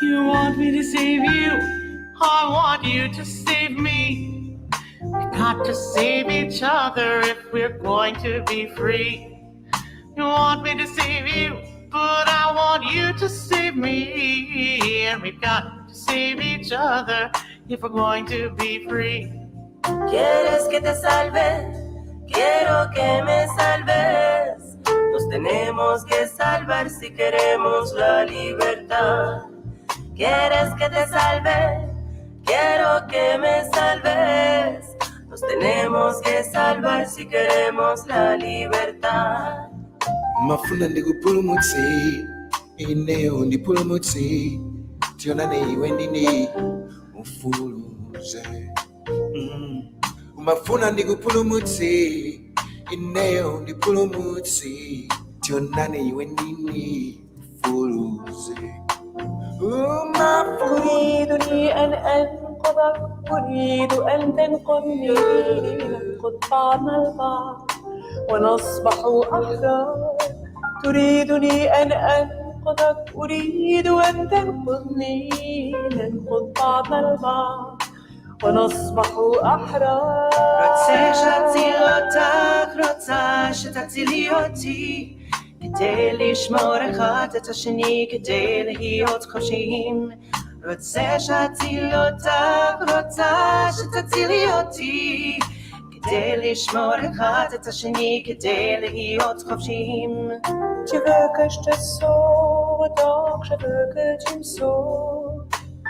You want me to save you, I want you to save me. We got to save each other if we're going to be free. You want me to save you, but I want you to save me. And we've got to save each other if we're going to be free. ¿Quieres que te salve? Quiero que me salves. Nos tenemos que salvar si queremos la libertad. ¿Quieres que te salve? Quiero que me salves. Nos tenemos que salvar si queremos la libertad. Mafuna ndikupulumutse, ineo ndipulumutse, tionane iwe ndine ufuluze. Mafuna ndikupulumutse, ineo ndipulumutse, tionane iwe ndine ufuluze. أريدني أن أنقذك أريد أن تنقذني ننقذ بعضنا البعض ونصبح أحرار تريدني أن أنقذك أريد أن تنقذني ننقذ بعضنا البعض ونصبح أحرار רוצה שאציל אותך, רוצה שתצילי אותי כדי לשמור אחד את השני, כדי להיות חופשיים. רוצה שאציל אותך, רוצה שתצילי אותי כדי לשמור אחד את השני, כדי להיות חופשיים. Tu veux que je te sauve, donc je veux que tu me sauves.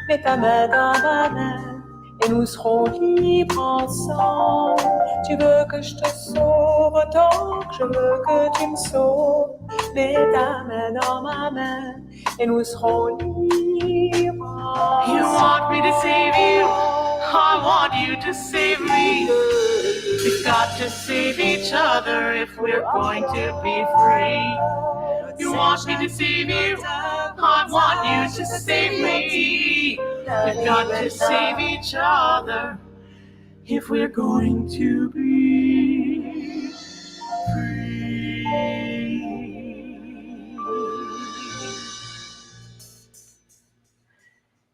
Mets ta main dans ma main et nous serons libres ensemble. Tu veux que je te sauve, donc je veux que tu me sauves. Mets ta main dans ma main et nous serons libres ensemble. You want me to save you, I want you to save me. We've got to save each other if we're going to be free. You want me to save you, I want you to save me. We've got to save each other if we're going to be free.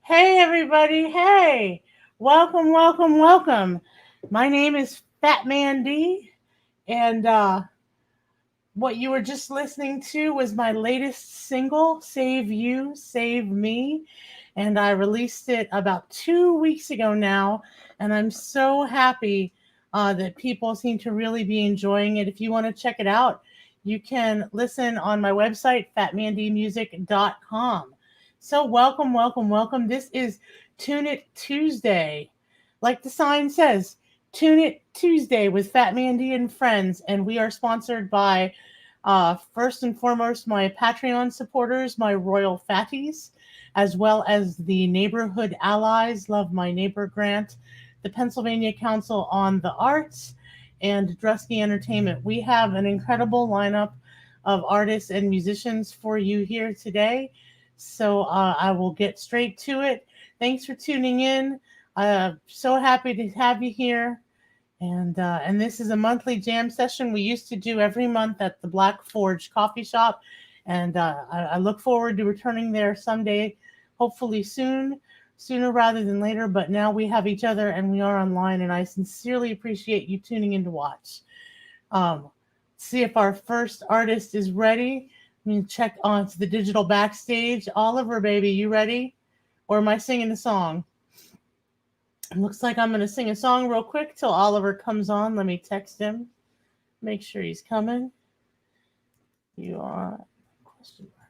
Hey everybody, hey! Welcome, welcome, welcome. My name is Phat Man Dee, and what you were just listening to was my latest single, Save You, Save Me, and I released it about 2 weeks ago now, and I'm so happy that people seem to really be enjoying it. If you want to check it out, you can listen on my website, phatmandeemusic.com. So welcome, welcome, welcome. This is Tune It Tuesday. Like the sign says, Tune It Tuesday with Phat Man Dee and Friends. And we are sponsored by, first and foremost, my Patreon supporters, my Royal Fatties, as well as the Neighborhood Allies, Love My Neighbor Grant, the Pennsylvania Council on the Arts, and Drusky Entertainment. We have an incredible lineup of artists and musicians for you here today. So I will get straight to it. Thanks for tuning in. So happy to have you here. And this is a monthly jam session we used to do every month at the Black Forge Coffee Shop. And I look forward to returning there someday, hopefully sooner rather than later. But now we have each other and we are online, and I sincerely appreciate you tuning in to watch. See if our first artist is ready. Let me check onto the digital backstage. Oliver, baby, you ready? Or am I singing a song? It looks like I'm going to sing a song real quick till Oliver comes on. Let me text him. Make sure he's coming. You are... Question mark.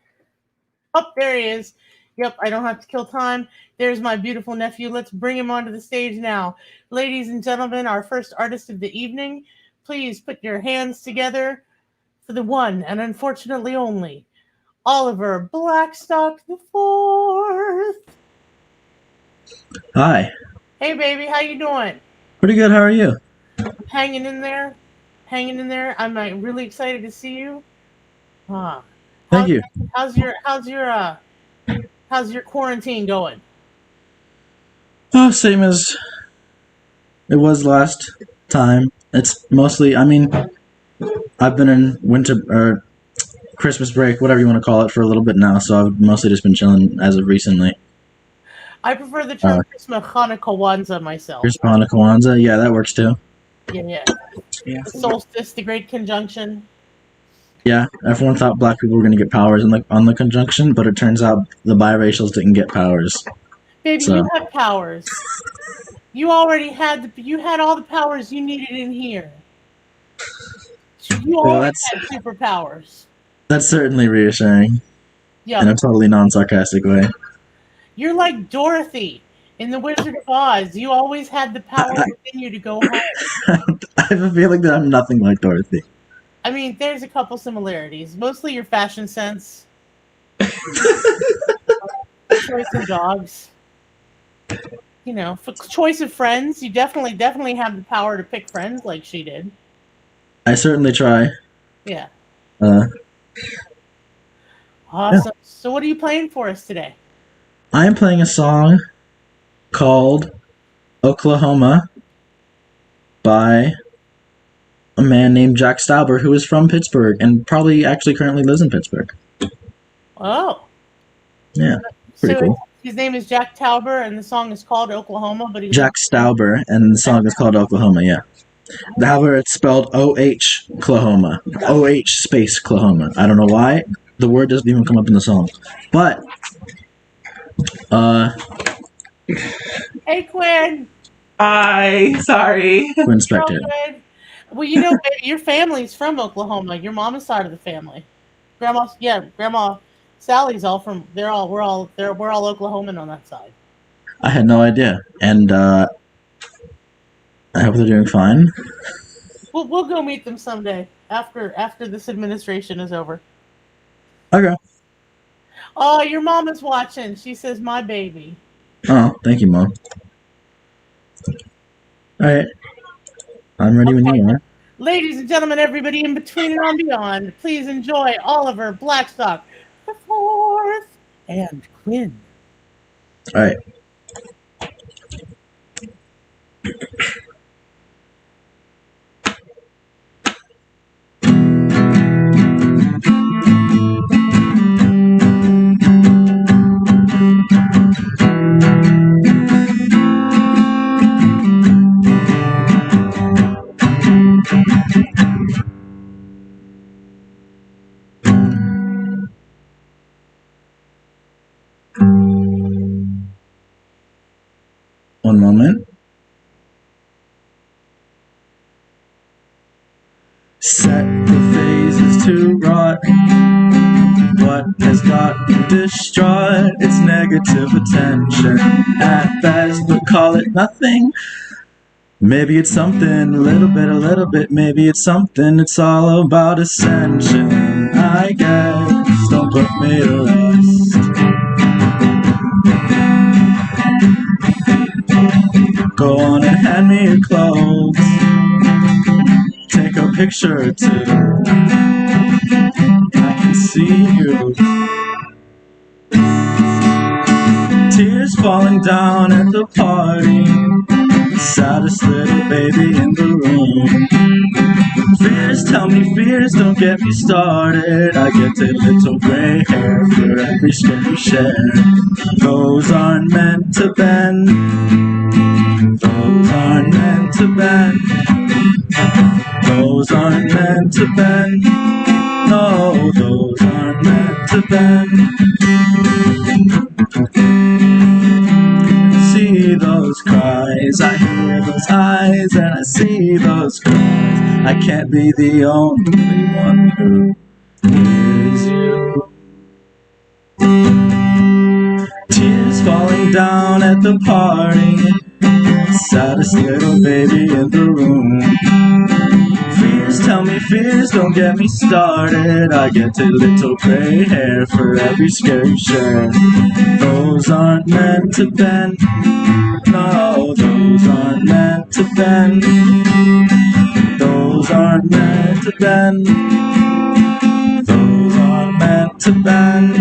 Oh, there he is. Yep, I don't have to kill time. There's my beautiful nephew. Let's bring him onto the stage now. Ladies and gentlemen, our first artist of the evening, please put your hands together for the one and unfortunately only, Oliver Blackstock the Fourth. Hi. Hey, baby, how you doing? Pretty good. How are you? Hanging in there. I'm really excited to see you. Thank you. How's your quarantine going? Oh, same as it was last time. It's mostly, I've been in Christmas break, whatever you want to call it, for a little bit now. So I've mostly just been chilling as of recently. I prefer the term Christmas Hanukkah Kwanzaa myself. Christmas Hanukkah Kwanzaa, yeah, that works too. Yeah. The solstice, the great conjunction. Yeah, everyone thought black people were going to get powers on the conjunction, but it turns out the biracials didn't get powers. Baby, so. You have powers. You already had all the powers you needed in here. You already had superpowers. That's certainly reassuring. Yeah. In a totally non-sarcastic way. You're like Dorothy in The Wizard of Oz. You always had the power within you to go home. I have a feeling that I'm nothing like Dorothy. I mean, there's a couple similarities. Mostly your fashion sense. Choice of dogs. You know, choice of friends. You definitely have the power to pick friends like she did. I certainly try. Yeah. Awesome. Yeah. So what are you playing for us today? I am playing a song called Oklahoma by a man named Jack Stauber, who is from Pittsburgh and probably actually currently lives in Pittsburgh. Oh. Yeah, pretty cool. His name is Jack Tauber, and the song is called Oklahoma. But Jack Stauber, and the song is called Oklahoma, yeah. However, it's spelled O-H, Oklahoma. O-H space, Oklahoma. I don't know why. The word doesn't even come up in the song. But, Hey, Quinn. Hi, sorry. Quinn Spector. Well, you know, baby, your family's from Oklahoma. Your mama's side of the family. Grandma Sally's we're all Oklahoman on that side. I had no idea. And, I hope they're doing fine. We'll go meet them someday after this administration is over. Okay. Oh, your mom is watching. She says, "My baby." Oh, thank you, Mom. All right. I'm ready when you are. Ladies and gentlemen, everybody in between and on beyond, please enjoy Oliver Blackstock the Fourth and Quinn. All right. One moment. Set the phases to rot. What has got you distraught? It's negative attention. At best, but call it nothing. Maybe it's something, a little bit. Maybe it's something, it's all about ascension. I guess, don't put me to rest. Go on and hand me your clothes. Take a picture or two. I can see you. Tears falling down at the party. Saddest little baby in the room. Fears, tell me fears, don't get me started. I get a little gray hair for every skin you share. Those aren't meant to bend. Those aren't meant to bend. Those aren't meant to bend. No, those aren't meant to bend. See those cries, I hear those eyes, and I see those cries. I can't be the only one who hears you. Tears falling down at the party. Saddest little baby in the room. Fears, tell me fears, don't get me started. I get a little gray hair for every scare you share. Those aren't meant to bend. No, those aren't meant to bend. Those aren't meant to bend. Those aren't meant to bend.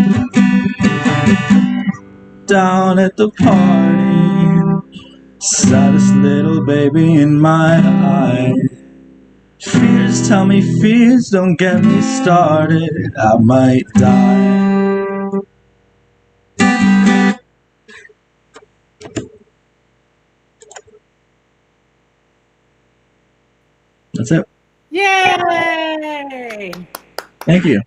Down at the party. Saddest little baby in my eye. Fears, tell me fears, don't get me started. I might die. That's it. Yay! Thank you.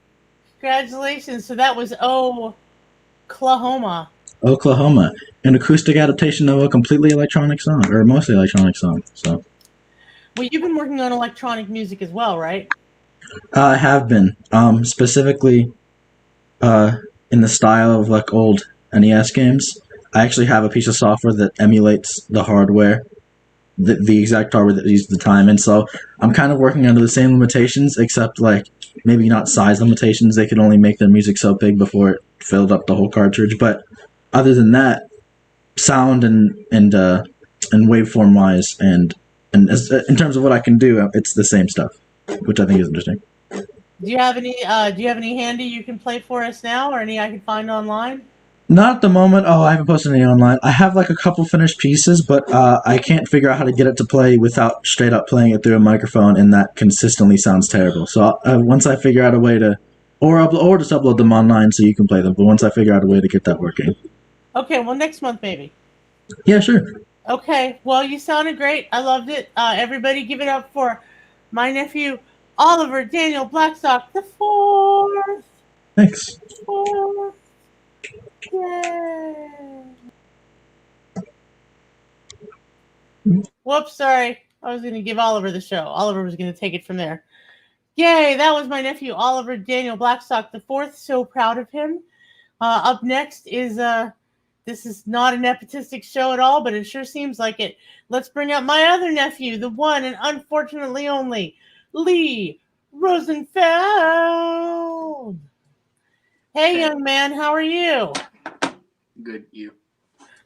Congratulations. So that was Oklahoma. Oklahoma, an acoustic adaptation of a completely electronic song, or mostly electronic song. So, Well, you've been working on electronic music as well, right? I have been specifically in the style of like old NES games. I actually have a piece of software that emulates the hardware, the exact hardware that used at the time, and so I'm kind of working under the same limitations, except like maybe not size limitations. They could only make their music so big before it filled up the whole cartridge. But other than that, sound and waveform wise, and as, in terms of what I can do, it's the same stuff, which I think is interesting. Do you have any? Do you have any handy you can play for us now, or any I can find online? Not at the moment. Oh, I haven't posted any online. I have like a couple finished pieces, but I can't figure out how to get it to play without straight up playing it through a microphone, and that consistently sounds terrible. So once I figure out a way to, or just upload them online so you can play them. But once I figure out a way to get that working. Okay, well, next month maybe. Yeah, sure. Okay, well, you sounded great. I loved it. Everybody give it up for my nephew, Oliver Daniel Blackstock, the fourth. Thanks. Fourth. Yay. Whoops, sorry. I was going to give Oliver the show. Oliver was going to take it from there. Yay, that was my nephew, Oliver Daniel Blackstock, the fourth. So proud of him. Up next is, this is not a nepotistic show at all, but it sure seems like it. Let's bring up my other nephew, the one and unfortunately only, Lee Rosenfeld. Hey, young man, how are you? Good, you.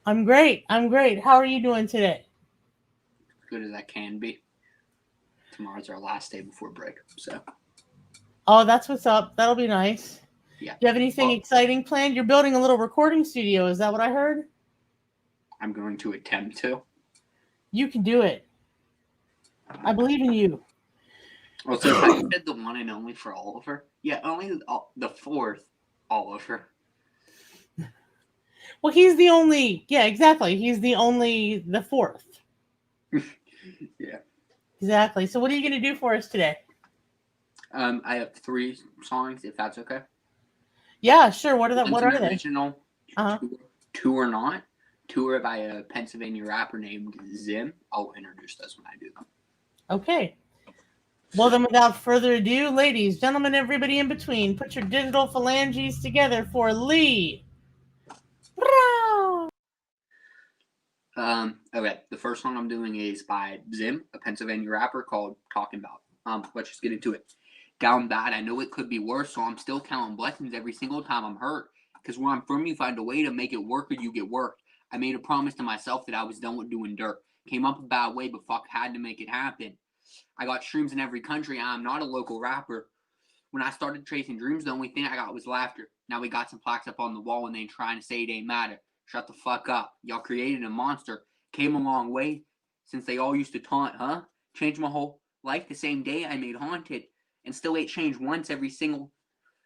I'm great. I'm great. How are you doing today? Good as I can be. Tomorrow's our last day before break, so. Oh, that's what's up. That'll be nice. Yeah. Do you have anything exciting planned? You're building a little recording studio. Is that what I heard? I'm going to attempt to. You can do it. I believe in you. Well, so I said the one and only for Oliver. Yeah, only the fourth Oliver. Well, he's the only. Yeah, exactly. He's the fourth. Yeah. Exactly. So what are you going to do for us today? I have 3 songs, if that's okay. Yeah, sure. What are they? Original, 2 or not. 2 are by a Pennsylvania rapper named Zim. I'll introduce those when I do them. Okay. Well, then, without further ado, ladies, gentlemen, everybody in between, put your digital phalanges together for Lee. Okay. The first song I'm doing is by Zim, a Pennsylvania rapper, called Talking About. Let's just get into it. Down bad, I know it could be worse, so I'm still counting blessings every single time I'm hurt. Because where I'm from, you find a way to make it work or you get worked. I made a promise to myself that I was done with doing dirt. Came up a bad way, but fuck, had to make it happen. I got streams in every country. I'm not a local rapper. When I started chasing dreams, the only thing I got was laughter. Now we got some plaques up on the wall and they ain't trying to say it ain't matter. Shut the fuck up. Y'all created a monster. Came a long way since they all used to taunt, huh? Changed my whole life the same day I made Haunted. And still ain't changed once every single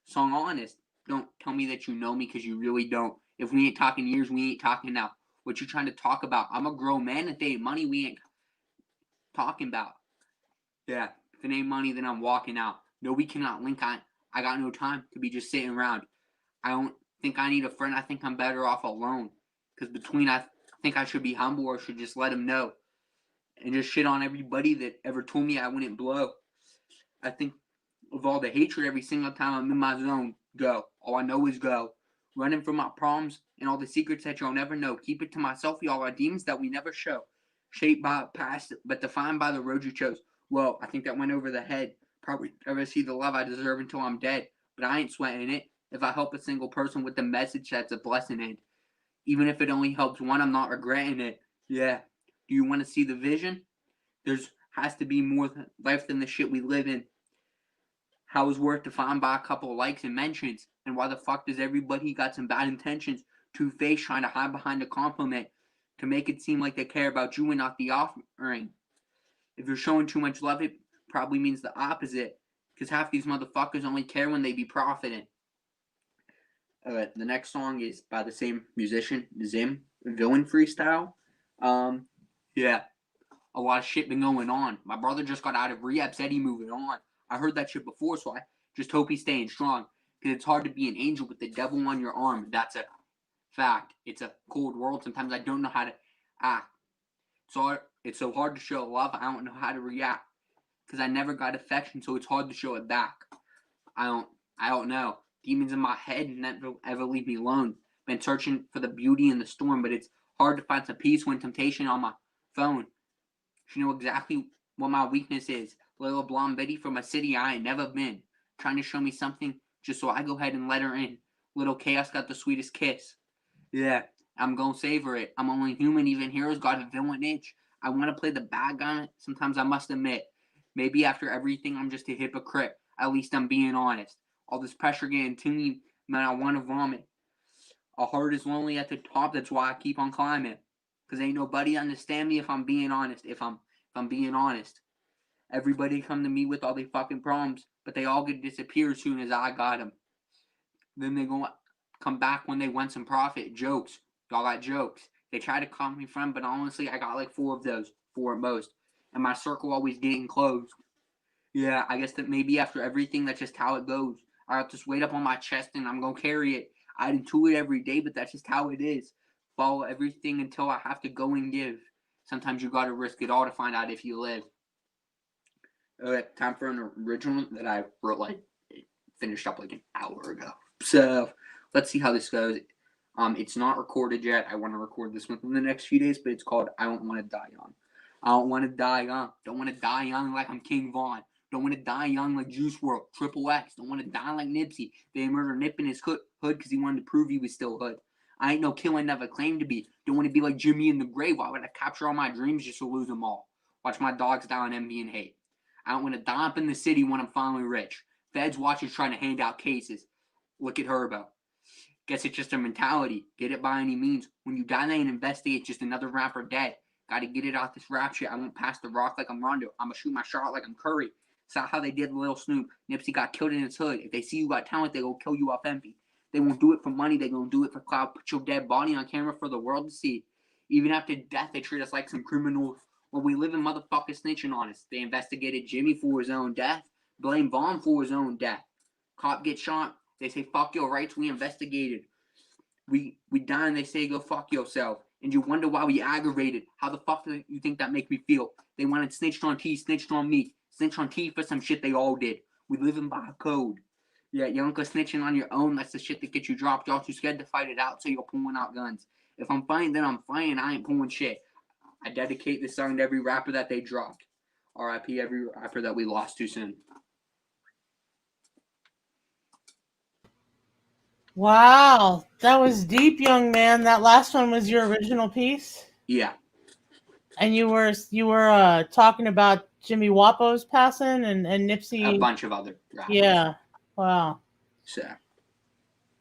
song, honest. Don't tell me that you know me, because you really don't. If we ain't talking years, we ain't talking now. What you trying to talk about? I'm a grown man. If they ain't money, we ain't talking about. Yeah, if it ain't money, then I'm walking out. No, we cannot link. I got no time to be just sitting around. I don't think I need a friend. I think I'm better off alone. Because between I think I should be humble or should just let him know. And just shit on everybody that ever told me I wouldn't blow. I think of all the hatred every single time I'm in my zone. Go. All I know is go. Running from my problems and all the secrets that you'll never know. Keep it to myself, y'all are demons that we never show. Shaped by past, but defined by the road you chose. Well, I think that went over the head. Probably never see the love I deserve until I'm dead. But I ain't sweating it. If I help a single person with the message, that's a blessing. And even if it only helps one, I'm not regretting it. Yeah. Do you want to see the vision? There's has to be more life than the shit we live in. How is worth defined by a couple of likes and mentions? And why the fuck does everybody got some bad intentions? Two-faced trying to hide behind a compliment to make it seem like they care about you and not the offering. If you're showing too much love, it probably means the opposite, because half these motherfuckers only care when they be profiting. The next song is by the same musician, Zim, Villain Freestyle. Yeah, a lot of shit been going on. My brother just got out of rehab, said he moving on. I heard that shit before, so I just hope he's staying strong. Because it's hard to be an angel with the devil on your arm. That's a fact. It's a cold world. Sometimes I don't know how to act. So it's so hard to show love. I don't know how to react. Because I never got affection, so it's hard to show it back. I don't know. Demons in my head never ever leave me alone. Been searching for the beauty in the storm, but it's hard to find some peace when temptation on my phone. She know exactly what my weakness is. Little blonde Betty from a city I ain't never been. Trying to show me something just so I go ahead and let her in. Little chaos got the sweetest kiss. Yeah, I'm gonna savor it. I'm only human, even heroes got a villain itch. I want to play the bad guy, sometimes I must admit. Maybe after everything I'm just a hypocrite. At least I'm being honest. All this pressure getting to me, man, I want to vomit. A heart is lonely at the top, that's why I keep on climbing. Cause ain't nobody understand me if I'm being honest. If I'm being honest. Everybody come to me with all their fucking problems, but they all get disappear as soon as I got them. Then they go come back when they want some profit. Jokes. Y'all got jokes. They try to call me friend, but honestly, I got like 4 of those. 4 at most. And my circle always getting closed. Yeah, I guess that maybe after everything, that's just how it goes. I have this weight up on my chest and I'm gonna carry it. I do it every day, but that's just how it is. Follow everything until I have to go and give. Sometimes you gotta risk it all to find out if you live. Time for an original that I wrote finished up like an hour ago. So let's see how this goes. It's not recorded yet. I want to record this within the next few days, but it's called I Don't Want to Die Young. I don't want to die young. Don't want to die young like I'm King Von. Don't want to die young like Juice WRLD, Triple X. Don't want to die like Nipsey. They murdered Nip in his hood because he wanted to prove he was still hood. I ain't no killer, never claimed to be. Don't want to be like Jimmy in the grave. Why would I capture all my dreams just to lose them all? Watch my dogs die on envy and hate. I don't want to die up in the city when I'm finally rich. Feds watchers trying to hand out cases. Look at Herbo. Guess it's just a mentality. Get it by any means. When you die, they ain't investigate. Just another rapper dead. Gotta get it out this rap shit. I won't pass the rock like I'm Rondo. I'ma shoot my shot like I'm Curry. It's not how they did Lil Snoop. Nipsey got killed in his hood. If they see you got talent, they gon' kill you off empty. They won't do it for money. They gonna do it for clout. Put your dead body on camera for the world to see. Even after death, they treat us like some criminals. When we live in motherfuckers snitching on us. They investigated Jimmy for his own death. Blame Vaughn for his own death. Cop get shot. They say, fuck your rights. We investigated. We die and they say, go fuck yourself. And you wonder why we aggravated. How the fuck do you think that make me feel? They wanted snitched on T, snitched on me. Snitched on T for some shit they all did. We living by a code. Yeah, you don't go snitching on your own. That's the shit that gets you dropped. Y'all too scared to fight it out, so you're pulling out guns. If I'm fighting, then I'm fighting. I ain't pulling shit. I dedicate this song to every rapper that they dropped. R.I.P. every rapper that we lost too soon. Wow, that was deep, young man. That last one was your original piece? Yeah. And you were talking about Jimmy Wapo's passing and Nipsey. A bunch of other rappers. Yeah. Wow. So.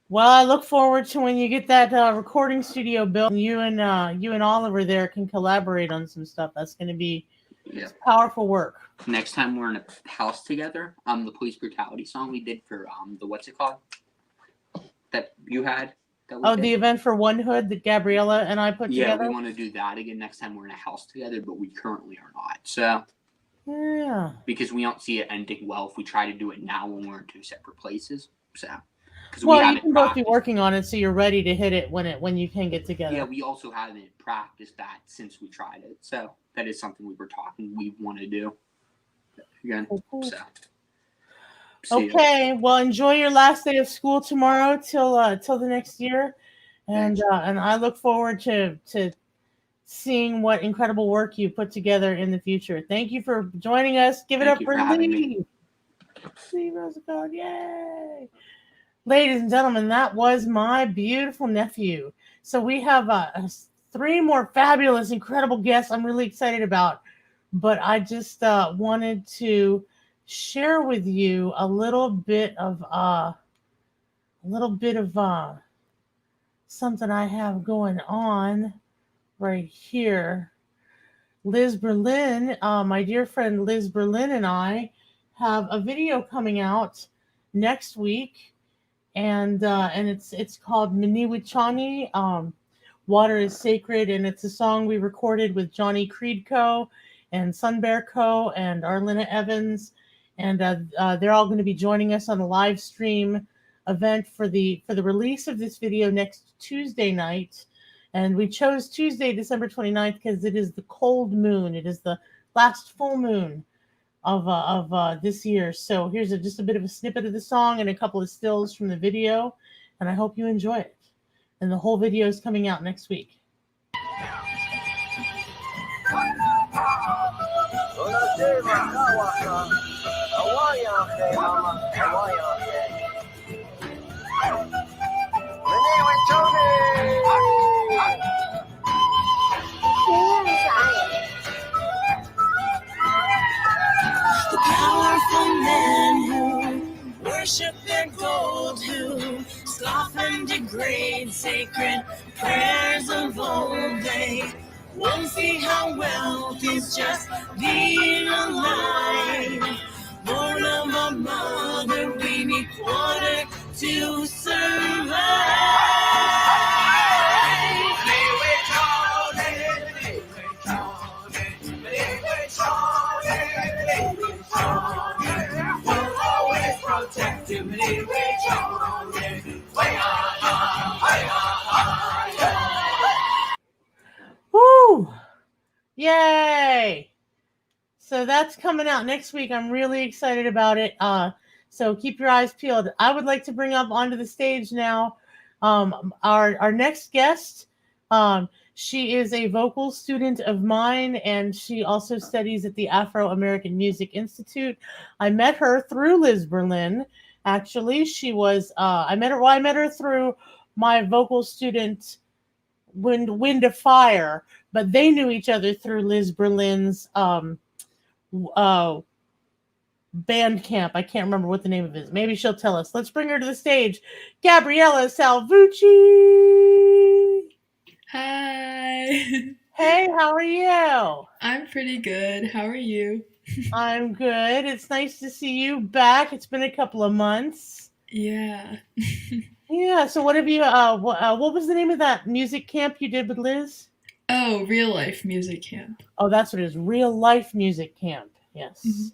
Well, I look forward to when you get that recording studio built and you and Oliver there can collaborate on some stuff. That's going to be powerful work. Next time we're in a house together, the police brutality song we did for the what's it called that you had. The event for One Hood that Gabriella and I put together. Yeah, we want to do that again next time we're in a house together, but we currently are not. So. Yeah. Because we don't see it ending well if we try to do it now when we're in 2 separate places. So. Well, you can both be working on it, so you're ready to hit it when you can get together. Yeah, we also haven't practiced that since we tried it, so that is something we were talking we want to do again. Cool. So. Okay, well, enjoy your last day of school tomorrow till the next year, and I look forward to seeing what incredible work you put together in the future. Thank you for joining us. Give it up for Lee. Lee Rosenfeld, yay! Ladies and gentlemen, that was my beautiful nephew. So we have 3 more fabulous, incredible guests I'm really excited about. But I just wanted to share with you a little bit of something I have going on right here. Liz Berlin, my dear friend Liz Berlin, and I have a video coming out next week, and it's called Miniwichani. Water is Sacred, and it's a song we recorded with Johnny Creedco and Sunbear Co. and Arlena Evans, and they're all going to be joining us on a live stream event for the release of this video next Tuesday night. And we chose Tuesday, December 29th, because it is the cold moon. It is the last full moon of this year. So here's just a bit of a snippet of the song and a couple of stills from the video, and I hope you enjoy it. And the whole video is coming out next week. The powerful men who worship their gold, who scoff and degrade sacred prayers of old. They won't see how wealth is just being alive. Born of a mother, we need water to survive. We'll always protect him. Woo! Yay! So that's coming out next week. I'm really excited about it. So keep your eyes peeled. I would like to bring up onto the stage now our next guest. She is a vocal student of mine, and she also studies at the Afro-American Music Institute. I met her through Liz Berlin. Actually, she was I met her through my vocal student Wind of Fire, but they knew each other through Liz Berlin's band camp. I can't remember what the name of it is. Maybe she'll tell us. Let's bring her to the stage. Gabriella Salvucci. Hi. Hey, how are you? I'm pretty good. How are you? I'm good. It's nice to see you back. It's been a couple of months. Yeah. Yeah. So what have you? What was the name of that music camp you did with Liz? Oh, real life music camp. Oh, that's what it is. Real life music camp. Yes. Mm-hmm.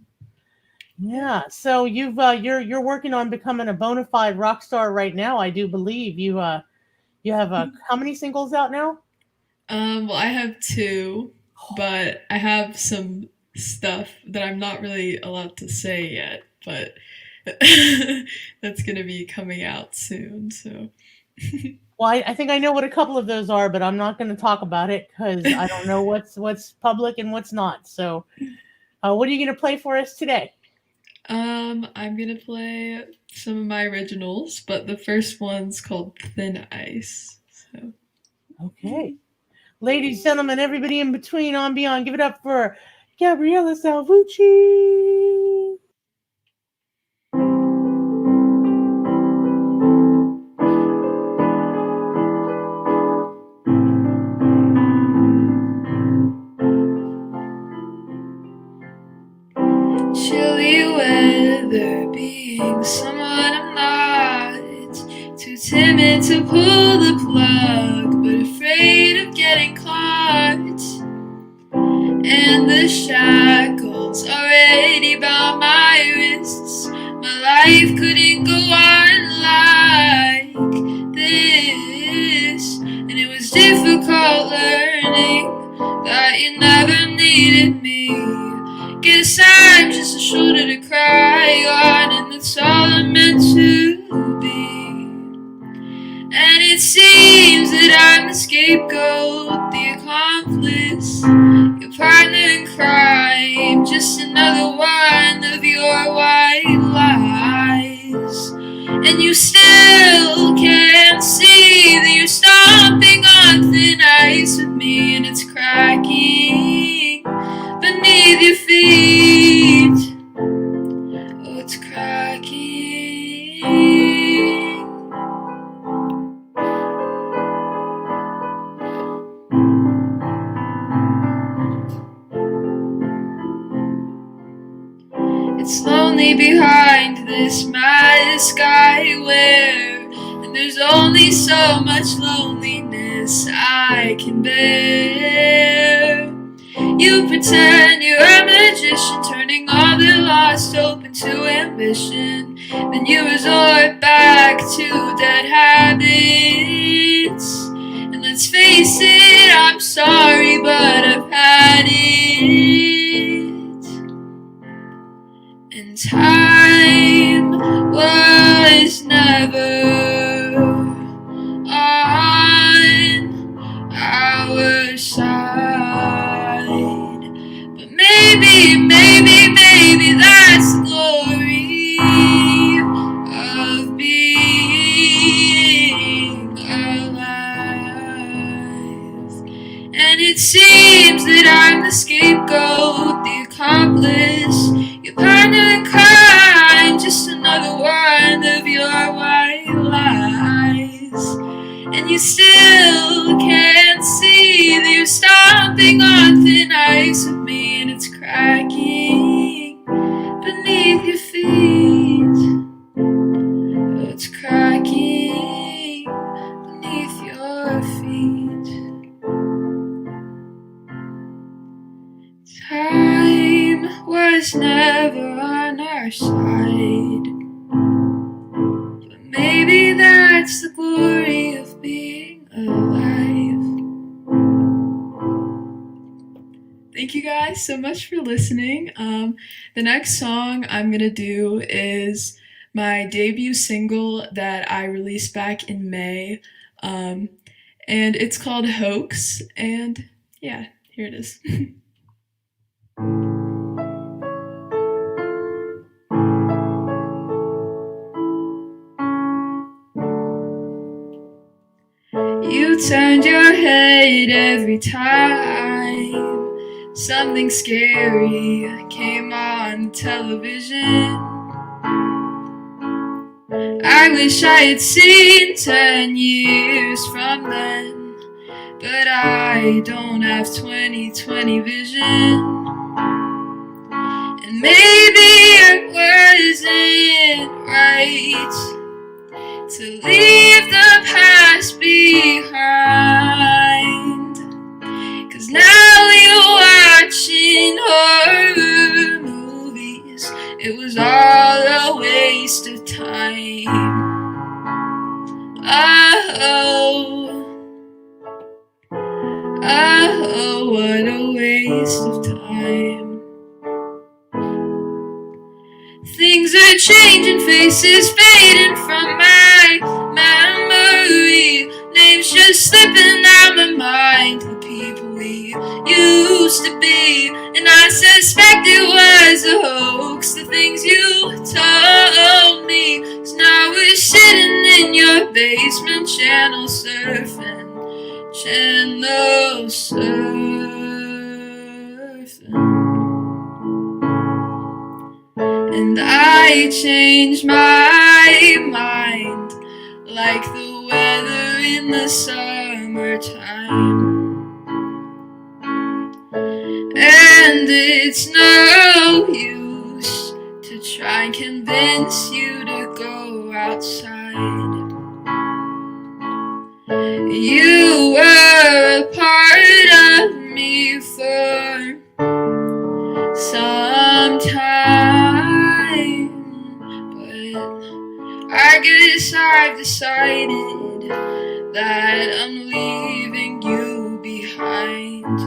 Yeah. So you're working on becoming a bona fide rock star right now. I do believe you have how many singles out now? Well, I have 2, but I have some stuff that I'm not really allowed to say yet, but that's gonna be coming out soon. So. Well, I think I know what a couple of those are, but I'm not going to talk about it because I don't know what's public and what's not. So, what are you going to play for us today? I'm gonna play some of my originals, but the first one's called Thin Ice. So. Okay. Ladies, gentlemen, everybody in between, on beyond, give it up for Gabriella Salvucci. Chilly weather, being someone I'm not. Too timid to pull the plug, but afraid of getting caught. And the shackles already bound my wrists. My life couldn't go on like this. And it was difficult learning that you never needed me. Guess I'm just a shoulder to cry on, and that's all I'm meant to be. And it seems that I'm the scapegoat, the accomplice, your partner in crime, just another one of your white lies. And you still can't see that you're stomping on thin ice with me, and it's cracking beneath your feet. Oh, it's cracking. me behind this mask I wear, and there's only so much loneliness I can bear. You pretend you're a magician, turning all the lost hope into ambition. Then you resort back to dead habits. And let's face it, I'm sorry, but I've had it. And time was never on our side. But maybe that's the glory of being alive. And it seems that I'm the scapegoat, the accomplice, your partner in crime, just another one of your white lies. And you still can't see that you're stomping on thin ice with me, and it's cracking beneath your feet. Oh, it's cracking beneath your feet. Time was never on our side, but maybe that's the glory of being alive. Thank you guys so much for listening. The next song I'm gonna do is my debut single that I released back in May, and it's called Hoax, and yeah, here it is. You turned your head every time something scary came on television. I wish I had seen 10 years from then, but I don't have 20/20 vision. And maybe it wasn't right to leave the past behind, 'cause now you're watching horror movies. It was all a waste of time. Oh, what a waste of time. Things are changing, faces fading from my memory. Names just slipping out my mind. The people we used to be, and I suspect it was a hoax. The things you told me, 'cause now we're sitting in your basement, channel surfing. And I changed my mind like the weather in the summertime. And it's no use to try and convince you to go outside. You were a part of me for some time, but I guess I've decided that I'm leaving you behind.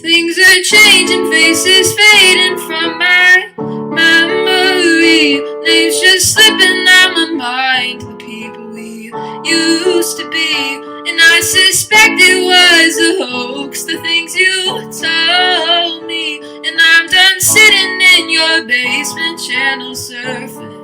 Things are changing, faces fading from my memory. Names just slipping out my mind. The people we used to be, and I suspect it was a hoax. The things you told me, and I'm done sitting in your basement, channel surfing.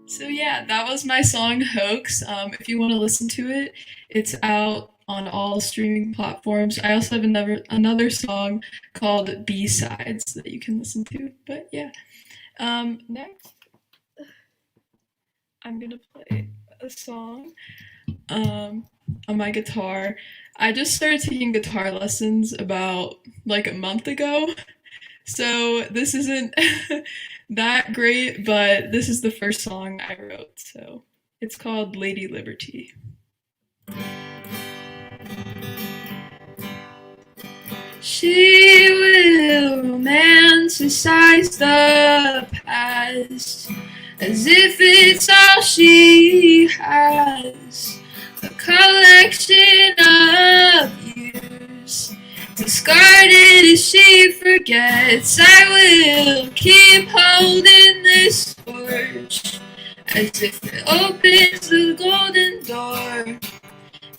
So yeah, that was my song Hoax. If you want to listen to it, it's out on all streaming platforms. I also have another song called B-Sides that you can listen to. But yeah, next I'm gonna play a song on my guitar. I just started taking guitar lessons about like a month ago, so this isn't that great, but this is the first song I wrote, so it's called Lady Liberty. She will romanticize the past as if it's all she has. A collection of years, discarded as she forgets. I will keep holding this torch as if it opens the golden door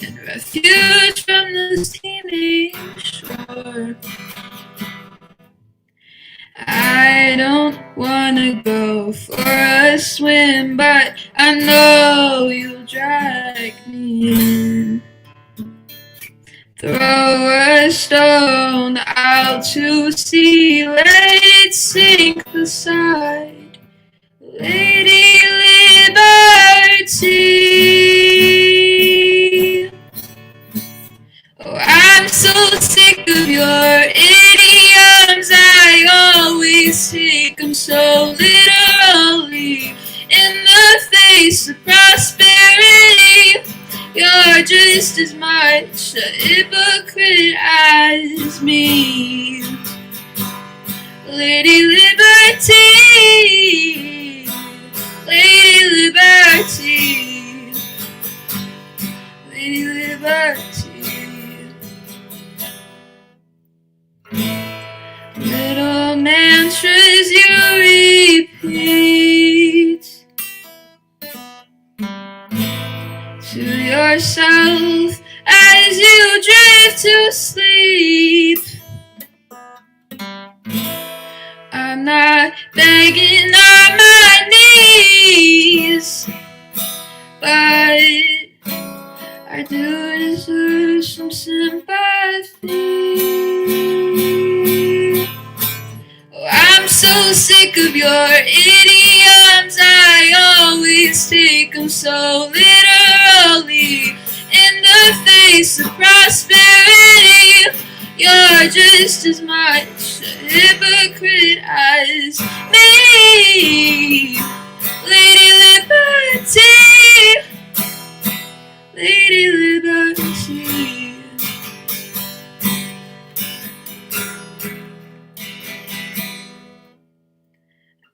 and refuge from the steaming shore. I don't wanna go for a swim, but I know you'll drag me in. Throw a stone out to sea, let it sink beside Lady Liberty. Oh, I'm so sick of your idioms, I always take them so literally. In the face of prosperity, you're just as much a hypocrite as me. Lady Liberty, Lady Liberty, Lady Liberty. Little mantras you repeat to yourself as you drift to sleep. I'm not begging on my knees, but I do deserve some sympathy. Oh, I'm so sick of your idioms, I always take them so literally. In the face of prosperity, you're just as much a hypocrite as me. Lady Liberty, Lady Liberty.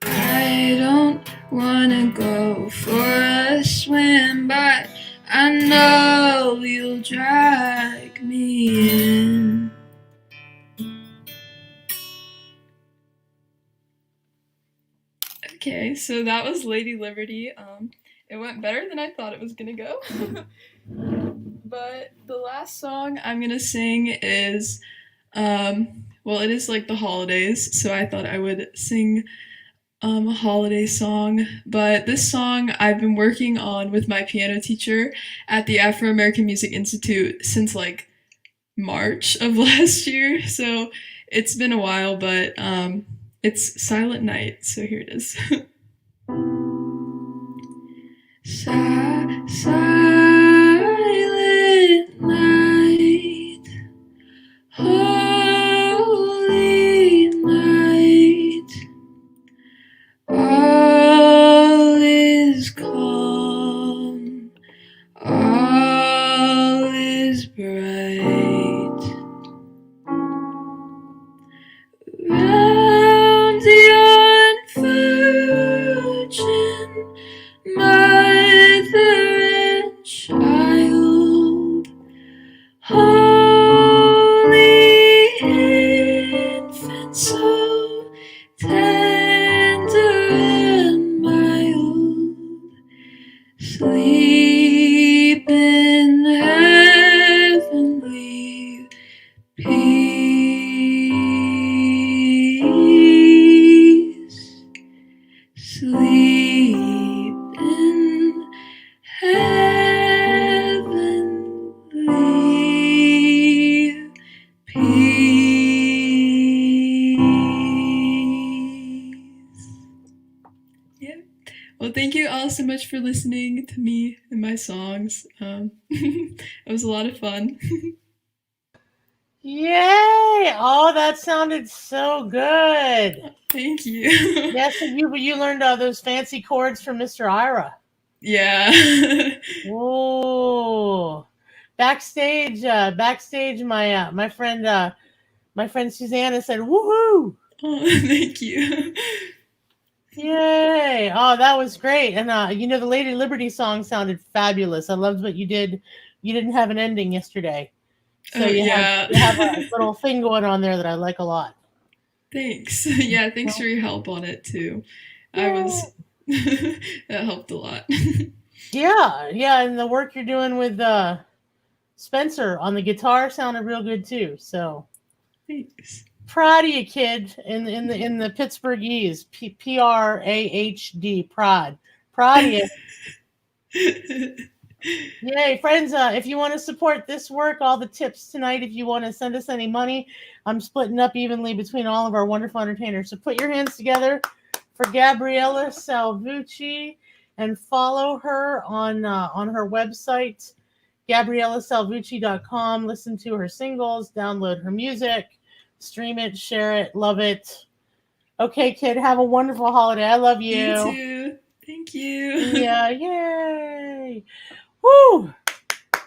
I don't wanna go for a swim, but I know you'll drag me in. Okay, so that was Lady Liberty. It went better than I thought it was gonna go. But the last song I'm gonna sing is, well, it is like the holidays, so I thought I would sing a holiday song. But this song I've been working on with my piano teacher at the Afro-American Music Institute since like March of last year, so it's been a while, but it's Silent Night, so here it is. Silent night, holy night, all is calm, all is bright. Round the Virgin Mother and Child, holy so much for listening to me and my songs. It was a lot of fun. Yay! Oh, that sounded so good. Thank you. Yes, and you learned those fancy chords from Mr. Ira. Yeah. Whoa! Backstage, my friend Susannah said, "Woohoo!" Oh, thank you. Yay! Oh, that was great. And the Lady Liberty song sounded fabulous. I loved what you did. You didn't have an ending yesterday. So you have a little thing going on there that I like a lot. Thanks. Yeah, thanks for your help on it too. That helped a lot. Yeah, and the work you're doing with Spencer on the guitar sounded real good too. So thanks. Proud of you, kid, in the Pittsburghese, PRAHD, proud of you. Yay, friends, if you want to support this work, all the tips tonight, if you want to send us any money, I'm splitting up evenly between all of our wonderful entertainers. So put your hands together for Gabriella Salvucci and follow her on her website, GabriellaSalvucci.com. Listen to her singles, download her music, stream it, share it, love it. Okay, kid, have a wonderful holiday. I love you. You too. Thank you. Yeah, yay. Woo!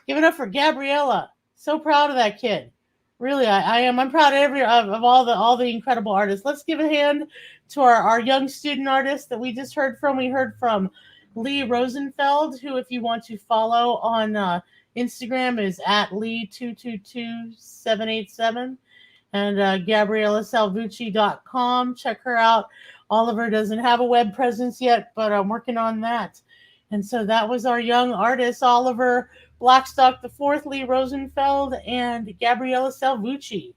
Give it up for Gabriella. So proud of that kid. Really, I am. I'm proud of all the incredible artists. Let's give a hand to our young student artist that we just heard from. We heard from Lee Rosenfeld, who, if you want to follow on Instagram, is at Lee222787, and GabriellaSalvucci.com. Check her out. Oliver doesn't have a web presence yet, but I'm working on that. And so that was our young artists, Oliver Blackstock IV, Lee Rosenfeld, and Gabriella Salvucci.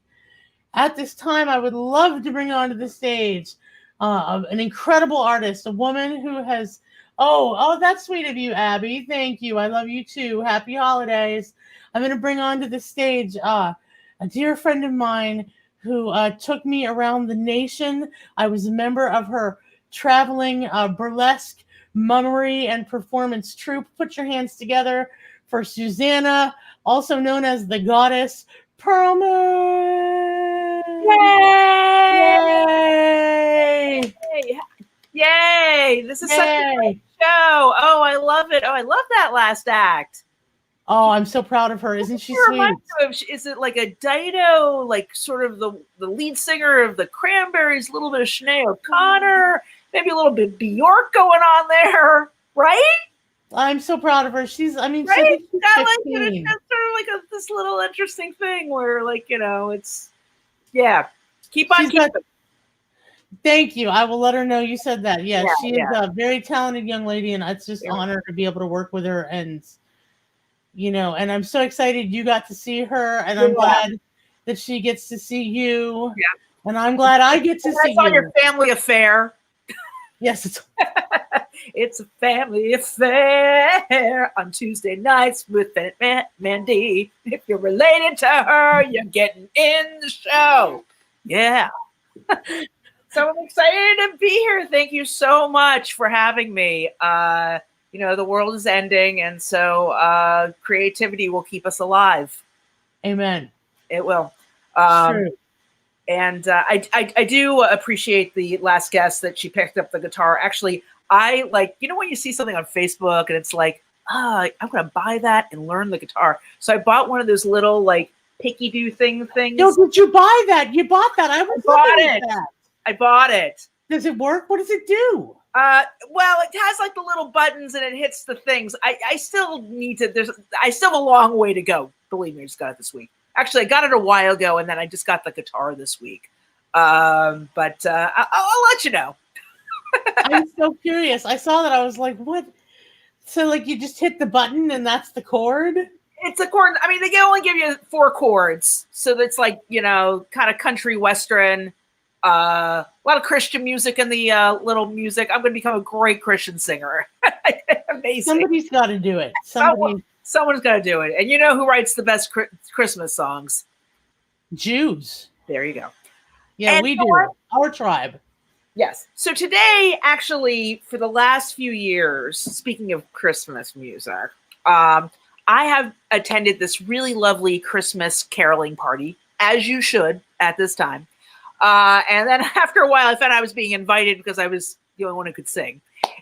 At this time, I would love to bring onto the stage an incredible artist, a woman who has, oh, that's sweet of you, Abby. Thank you. I love you too. Happy holidays. I'm going to bring onto the stage a dear friend of mine who took me around the nation. I was a member of her traveling burlesque, mummery, and performance troupe. Put your hands together for Susannah, also known as the goddess Perlman. Yay! Yay! This is such a great show. Oh, I love it. Oh, I love that last act. Oh, I'm so proud of her. Isn't she sweet? Is it like a Dido, like sort of the lead singer of the Cranberries, a little bit of Sinead O'Connor, maybe a little bit of Bjork going on there, right? I'm so proud of her. She's right? she's like 15. It's sort of like this little interesting thing where, like, it's, keep on keeping. Thank you. I will let her know you said that. Yeah, she is a very talented young lady, and it's just an honor to be able to work with her. And, and I'm so excited you got to see her, and I'm glad that she gets to see you. Yeah. And I'm glad I get to see you. That's on your family affair. Yes, it's a family affair on Tuesday nights with Phat Man Dee. If you're related to her, you're getting in the show. Yeah. So I'm excited to be here. Thank you so much for having me. The world is ending, and so creativity will keep us alive. Amen. It will. True. And I do appreciate the last guest that she picked up the guitar. Actually, I like, when you see something on Facebook and it's like, I'm going to buy that and learn the guitar. So I bought one of those little, like, picky-do things. No, did you buy that? You bought that. I bought it. I bought it. Does it work? What does it do? Well, it has like the little buttons and it hits the things. I still need to, I still have a long way to go. Believe me, I just got it this week. Actually, I got it a while ago, and then I just got the guitar this week. But I'll let you know. I'm so curious. I saw that. I was like, what? So, like, you just hit the button, and that's the chord? It's a chord. I mean, they can only give you 4 chords. So that's like, kind of country western, a lot of Christian music in the little music. I'm going to become a great Christian singer. Amazing. Somebody's got to do it. Someone's got to do it. And you know who writes the best Christmas songs? Jews. There you go. Yeah, and we do. Our tribe. Yes. So today, actually, for the last few years, speaking of Christmas music, I have attended this really lovely Christmas caroling party, as you should at this time. And then after a while, I found I was being invited because I was the only one who could sing.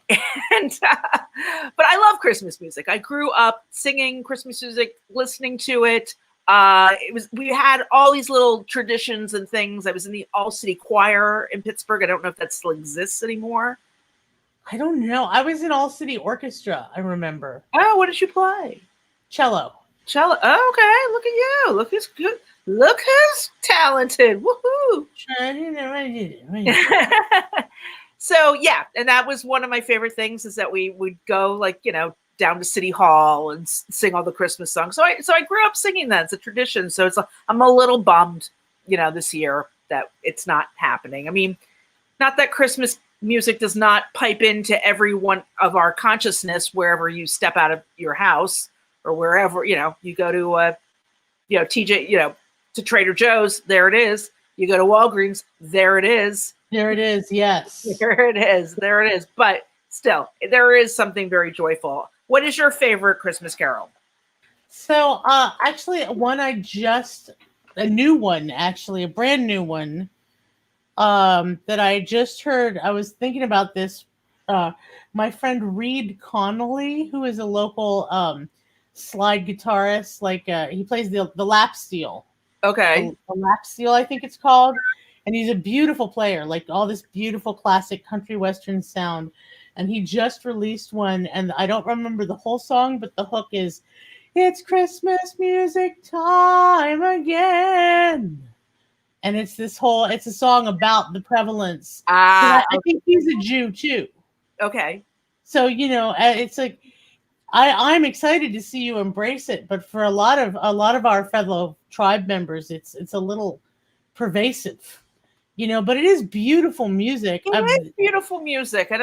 And but I love Christmas music. I grew up singing Christmas music, listening to it. We had all these little traditions and things. I was in the all city choir in Pittsburgh. I don't know if that still exists anymore. I don't know. I was in all city orchestra. I remember. Oh, what did you play? Cello. Cello. Oh, okay. Look at you. Look who's good. Look who's talented. Woohoo. So yeah, and that was one of my favorite things is that we would go like, down to City Hall and sing all the Christmas songs. So I grew up singing that. It's a tradition. So I'm a little bummed, this year that it's not happening. I mean, not that Christmas music does not pipe into every one of our consciousness wherever you step out of your house or wherever, you go to, TJ, to Trader Joe's, there it is. You go to Walgreens, there it is. There it is. Yes. There it is. There it is. But still, there is something very joyful. What is your favorite Christmas carol? So, actually, a new one, actually, a brand new one, that I just heard. I was thinking about this. My friend Reed Connolly, who is a local slide guitarist, he plays the lap steel. Okay. The lap steel, I think it's called. And he's a beautiful player, like all this beautiful classic country western sound. And he just released one, and I don't remember the whole song, but the hook is, "It's Christmas music time again." And it's a song about the prevalence. I think he's a Jew too. Okay. So, it's like, I'm excited to see you embrace it, but for a lot of our fellow tribe members, it's a little pervasive. But it is beautiful music. It is beautiful music. And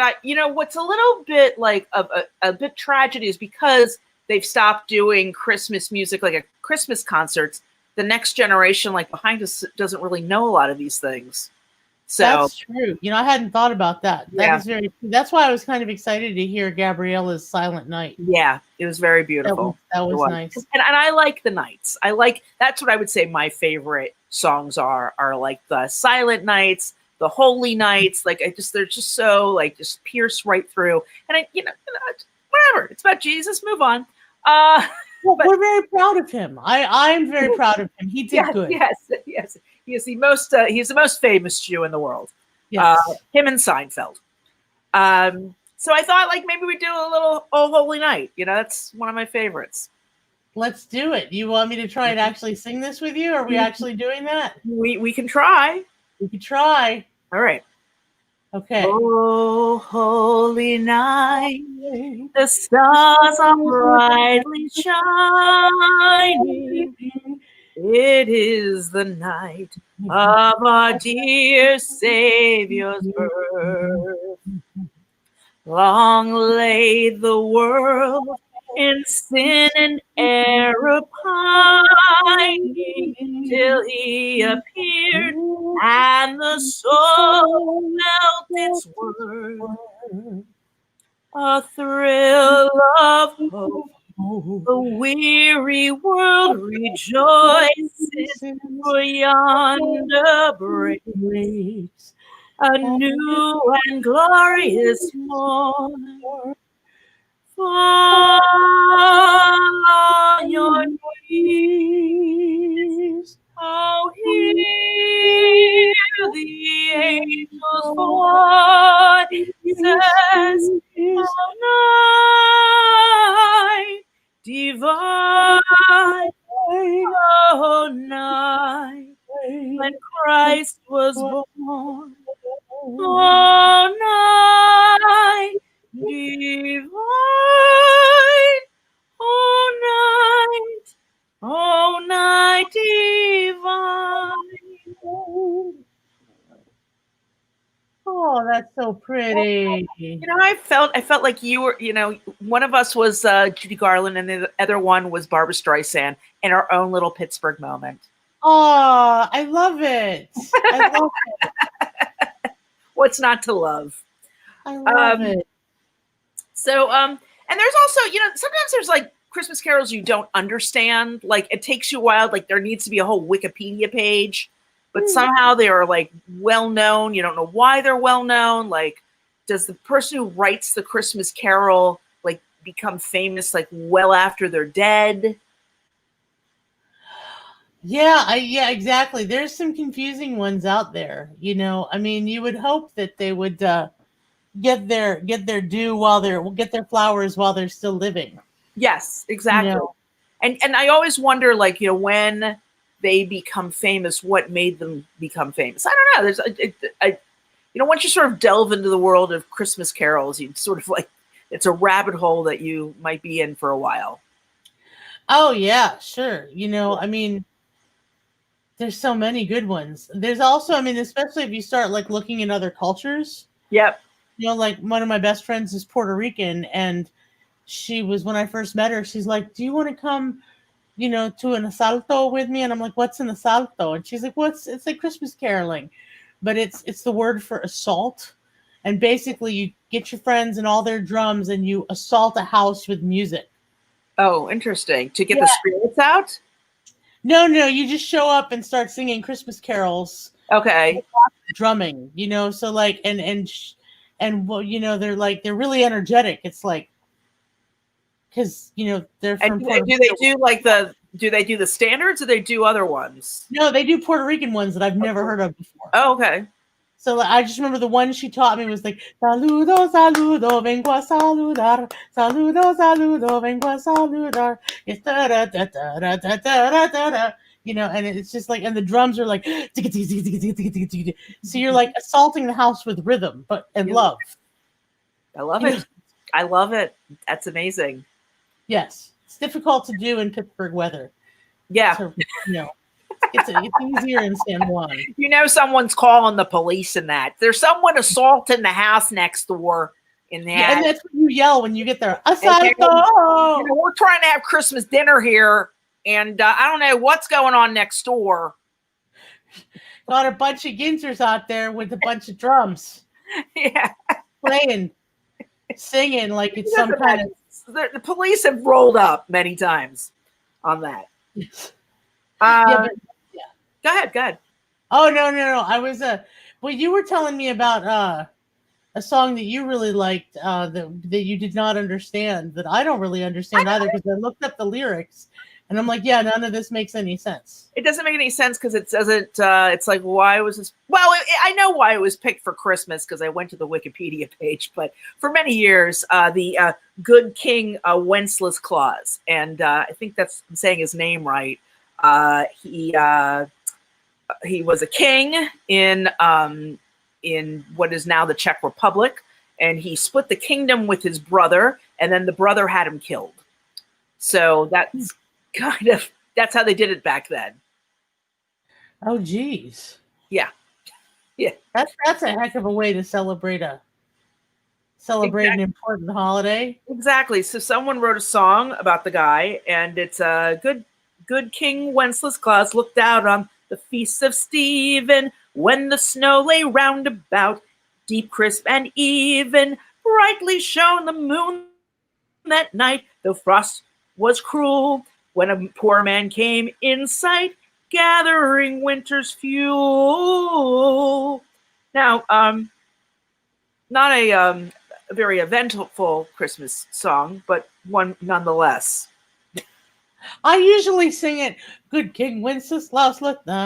what's a little bit like a bit tragedy is because they've stopped doing Christmas music, like a Christmas concerts. The next generation, like behind us, doesn't really know a lot of these things. So that's true. I hadn't thought about that. That's why I was kind of excited to hear Gabriella's Silent Night. Yeah, it was very beautiful. That was nice. And I like the nights. That's what I would say my favorite songs are like the Silent Nights, the Holy Nights. They're just so just pierce right through. And whatever. It's about Jesus. Move on. We're very proud of him. I'm very proud of him. He did good. Yes. He's the most famous Jew in the world. Yes. Him and Seinfeld. So I thought maybe we do a little Oh Holy Night. That's one of my favorites. Let's do it. You want me to try and actually sing this with you? Are we actually doing that? We can try. We can try. All right. Okay. Oh, holy night, the stars are brightly shining. It is the night of our dear Savior's birth. Long lay the world in sin and error pining till he appeared and the soul felt its worth. A thrill of hope, the weary world rejoices, for yonder breaks a new and glorious morn. Fall on your knees, oh, hear the angels' voices, oh, night divine, oh, night when Christ was born, oh, night divine, oh night divine. Oh, that's so pretty. I felt like you were, one of us was Judy Garland and the other one was Barbra Streisand in our own little Pittsburgh moment. Oh, I love it. I love it. What's not to love? I love it. So, and there's also, sometimes there's like Christmas carols you don't understand. Like it takes you a while. Like there needs to be a whole Wikipedia page, but somehow they are like well known. You don't know why they're well known. Like, does the person who writes the Christmas carol like become famous like well after they're dead? Yeah, exactly. There's some confusing ones out there. I mean, you would hope that they would get their due get their flowers while they're still living. Yes, exactly. And I always wonder, like, when they become famous, what made them become famous? I don't know. Once you sort of delve into the world of Christmas carols, you sort of like, it's a rabbit hole that you might be in for a while. Oh yeah, sure. I mean, there's so many good ones. There's also, I mean, especially if you start like looking in other cultures. Yep. Like one of my best friends is Puerto Rican, and she was, when I first met her, she's like, do you want to come, to an asalto with me? And I'm like, what's an asalto? And she's like, it's like Christmas caroling, but it's the word for assault. And basically you get your friends and all their drums and you assault a house with music. Oh, interesting. To get the spirits out? No, you just show up and start singing Christmas carols. Okay. Drumming, so like, and well, they're really energetic. It's like, because they're from and do they do the standards or they do other ones? No, they do Puerto Rican ones that I've never heard of before. Oh, okay. So I just remember the one she taught me was like, saludo, saludo, vengo a saludar, saludo, saludo, vengo a saludar. It's da da da da da da da da da. And it's just like, and the drums are like, so you're like assaulting the house with rhythm, and love. I love it. I love it. That's amazing. Yes, it's difficult to do in Pittsburgh weather. Yeah, so, it's easier in San Juan. Someone's calling the police in that. There's someone assaulting the house next door in that. Yeah, and that's what you yell when you get there. Assalto! We're trying to have Christmas dinner here, and I don't know what's going on next door. Got a bunch of Ginzers out there with a bunch of drums. Yeah. Playing, singing like it's some kind of... The police have rolled up many times on that. Go ahead. Oh, no. I was well, you were telling me about a song that you really liked that you did not understand, that I don't really understand either, because I looked up the lyrics and I'm like, yeah, none of this makes any sense. It doesn't make any sense because it doesn't, it's like, why was this? Well, I know why it was picked for Christmas because I went to the Wikipedia page, but for many years, the good King Wenceslas, and I think I'm saying his name right. He was a king in what is now the Czech Republic, and he split the kingdom with his brother, and then the brother had him killed. So that's that's how they did it back then. Oh, geez. Yeah. That's a heck of a way to celebrate an important holiday. Exactly. So someone wrote a song about the guy, and it's a good King Wenceslas looked out on the feast of Stephen, when the snow lay round about, deep, crisp, and even, brightly shone the moon that night, though frost was cruel, when a poor man came in sight, gathering winter's fuel. Now, not a very eventful Christmas song, but one nonetheless. I usually sing it, good King Wenceslas, look, Stephen,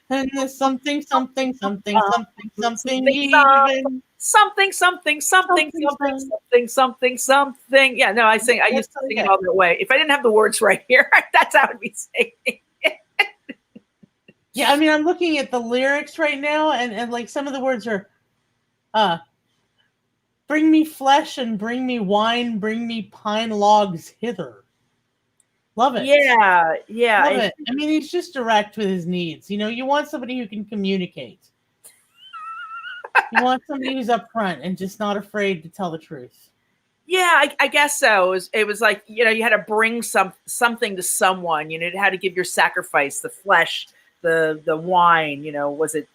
and there's something, even. Something. Yeah, no, I used to sing it all the way. If I didn't have the words right here, that's how I'd be singing. Yeah, I mean, I'm looking at the lyrics right now, and like some of the words are, bring me flesh and bring me wine, bring me pine logs hither. Love it. Yeah. Love it. I mean, he's just direct with his needs. You want somebody who can communicate. You want somebody who's upfront and just not afraid to tell the truth. Yeah, I guess so. It was like, you had to bring something to someone. You had to give your sacrifice, the flesh, the wine. Was it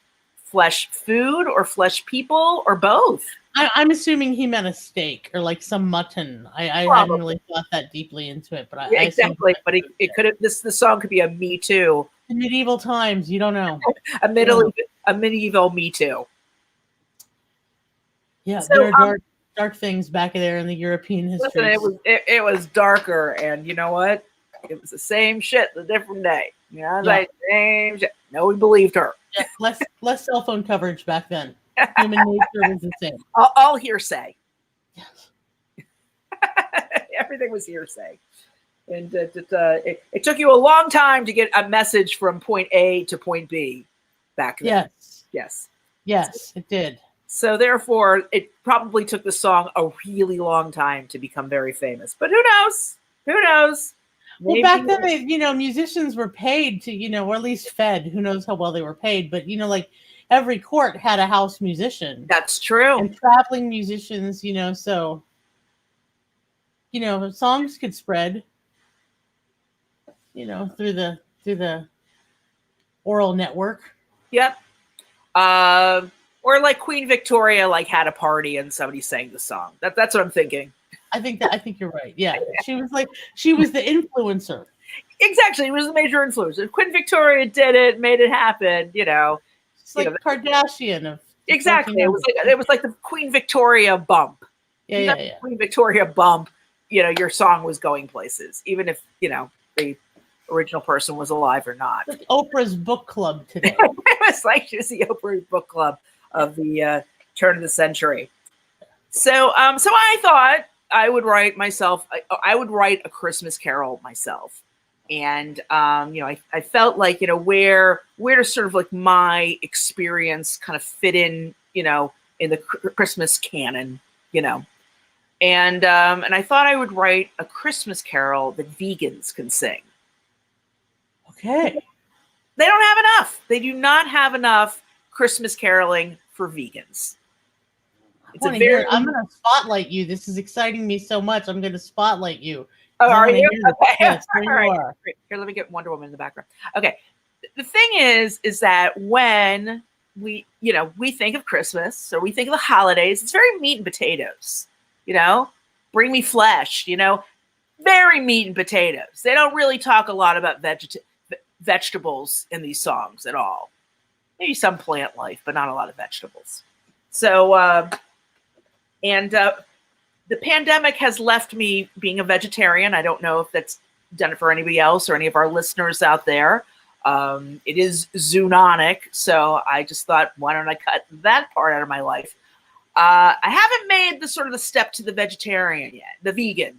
flesh food or flesh people or both. I'm assuming he meant a steak or like some mutton. I hadn't Probably. really thought that deeply into it, but Yeah, I assumed exactly. But it could have the song could be a Me Too, in medieval times. You don't know. a medieval Me Too. Yeah, So, there are dark things back there in the European history. Listen, it was darker, and you know what? It was the same shit, the different day. You know, like same shit. No, we believed her. Yeah, less cell phone coverage back then. Human nature was the same. All hearsay. Yes. Everything was hearsay. And it took you a long time to get a message from point A to point B back then. Yes, it did. So therefore, it probably took the song a really long time to become very famous. But who knows? Who knows? Well, back then, musicians were paid to, or at least fed. Who knows how well they were paid? But, like every court had a house musician. That's true. And traveling musicians, so, songs could spread, through the oral network. Yep. Or like Queen Victoria, had a party and somebody sang the song. That's what I'm thinking. I think you're right. Yeah. She was the influencer. Exactly. It was the major influencer. Queen Victoria did it, made it happen, It's like Kardashian of exactly. It was like the Queen Victoria bump. Yeah. Queen Victoria bump, your song was going places, even if, the original person was alive or not. Like Oprah's book club today. It was like just the Oprah's book club of the turn of the century. So I thought I would write a Christmas carol myself. And, I felt like, where does sort of like my experience kind of fit in, in the Christmas canon, and I thought I would write a Christmas carol that vegans can sing. Okay. They don't have enough. They do not have enough Christmas caroling for vegans. I'm going to spotlight you. This is exciting me so much. I'm going to spotlight you. Oh, are you? Okay. Yes, All right. Here, let me get Wonder Woman in the background. Okay. The thing is that when we think of Christmas or we think of the holidays, it's very meat and potatoes, bring me flesh, very meat and potatoes. They don't really talk a lot about vegetables in these songs at all. Maybe some plant life, but not a lot of vegetables. So, the pandemic has left me being a vegetarian. I don't know if that's done it for anybody else or any of our listeners out there. It is zoononic, so I just thought, why don't I cut that part out of my life? I haven't made the step to the vegetarian yet, the vegan.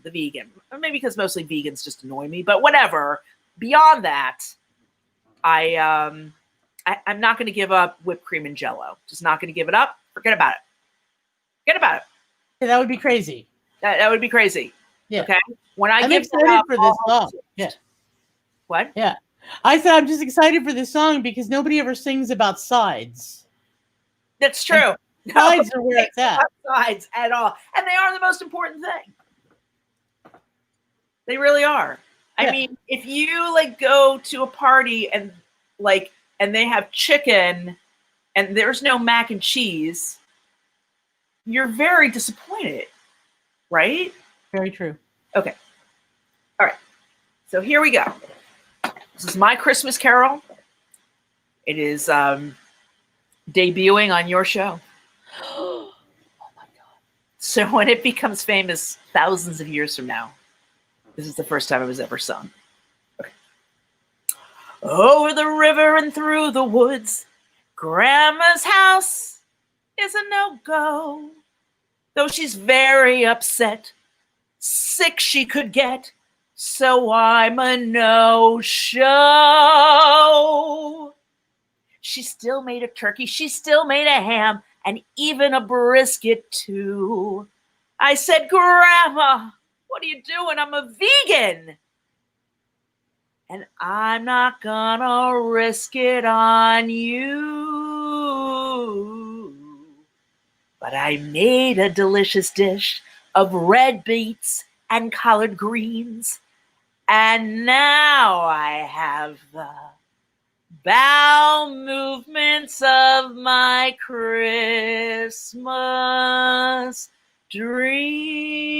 Maybe because mostly vegans just annoy me, but whatever. Beyond that, I'm not going to give up whipped cream and Jell-O. Just not going to give it up. Forget about it. Yeah, that would be crazy. That would be crazy. Yeah. Okay. When I'm excited for this song. Yeah. What? Yeah. I said I'm just excited for this song because nobody ever sings about sides. That's true. Sides are where it's at. Sides at all, and they are the most important thing. They really are. Yeah. I mean, if you go to a party and they have chicken and there's no mac and cheese, you're very disappointed, right? Very true. Okay. All right. So here we go. This is my Christmas carol. It is debuting on your show. Oh my God. So when it becomes famous thousands of years from now, this is the first time it was ever sung. Okay. Over the river and through the woods, Grandma's house is a no-go. Though she's very upset, sick she could get, so I'm a no-show. She still made a turkey, she still made a ham, and even a brisket too. I said, Grandma, what are you doing? I'm a vegan. And I'm not gonna risk it on you. But I made a delicious dish of red beets and collard greens. And now I have the bowel movements of my Christmas dreams.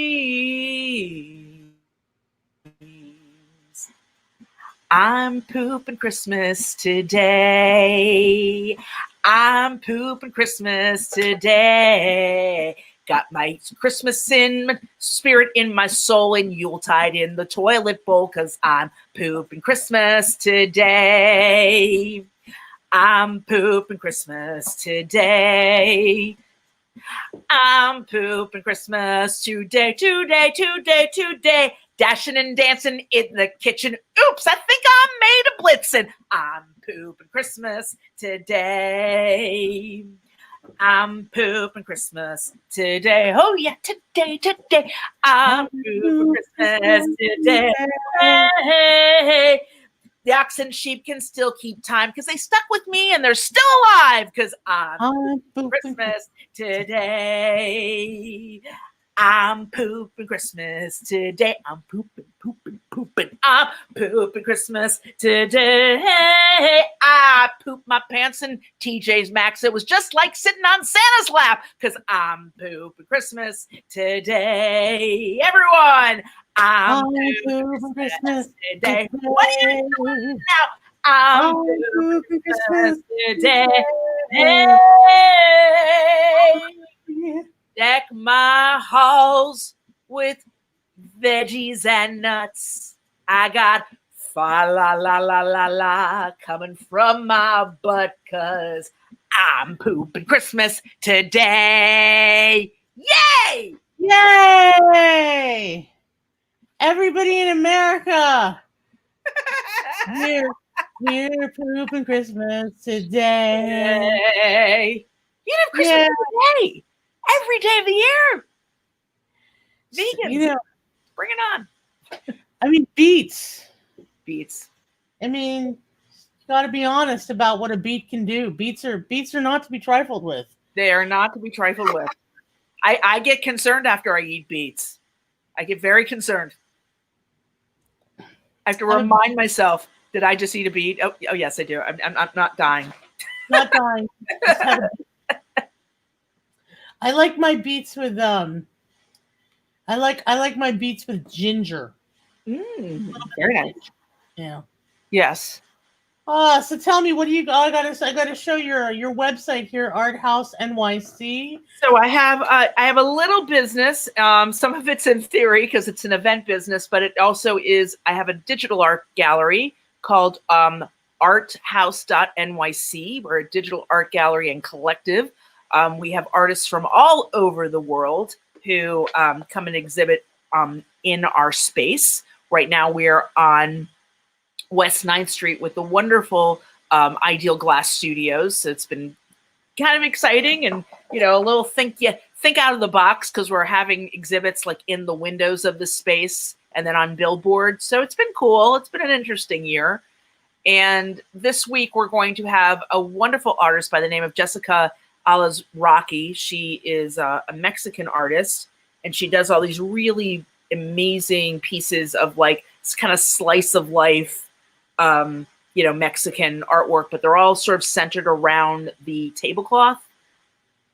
I'm pooping Christmas today. I'm pooping Christmas today. Got my Christmas spirit in my soul and Yuletide in the toilet bowl because I'm pooping Christmas today. I'm pooping Christmas today. I'm pooping Christmas today. Dashing and dancing in the kitchen. Oops, I think I made a blitzing. I'm pooping Christmas today. I'm pooping Christmas today. Oh yeah, today. I'm pooping Christmas today. The ox and sheep can still keep time because they stuck with me and they're still alive because I'm pooping Christmas today. I'm pooping Christmas today. I'm pooping. I'm pooping Christmas today. I pooped my pants in TJ's Maxx. It was just like sitting on Santa's lap because I'm pooping Christmas today. Everyone, I'm pooping Christmas today. What are you doing now? I'm pooping Christmas today. Hey. Deck my halls with veggies and nuts. I got fa la la la la la coming from my butt because I'm pooping Christmas today. Yay! Yay! Everybody in America, we're pooping Christmas today. Yay! You have Christmas today. Every day of the year. Vegans, bring it on. I mean, beets. I mean, you got to be honest about what a beet can do. Beets are not to be trifled with. They are not to be trifled with. I get concerned after I eat beets. I get very concerned. I have to remind myself, did I just eat a beet? Oh yes, I do. I'm not dying. Not dying. I like my beets with I like my beets with ginger. Very nice. Yeah. Yes. So tell me, what do you? I gotta show your website here, Art House NYC. So I have a little business. Some of it's in theory because it's an event business, but it also is. I have a digital art gallery called arthouse.nyc. We're a digital art gallery and collective. We have artists from all over the world who come and exhibit in our space. Right now, we're on West 9th Street with the wonderful Ideal Glass Studios. So it's been kind of exciting and, a little think out of the box because we're having exhibits like in the windows of the space and then on billboards. So it's been cool. It's been an interesting year. And this week, we're going to have a wonderful artist by the name of Jessica Alazraqui. She is a Mexican artist, and she does all these really amazing pieces of like this kind of slice of life, Mexican artwork, but they're all sort of centered around the tablecloth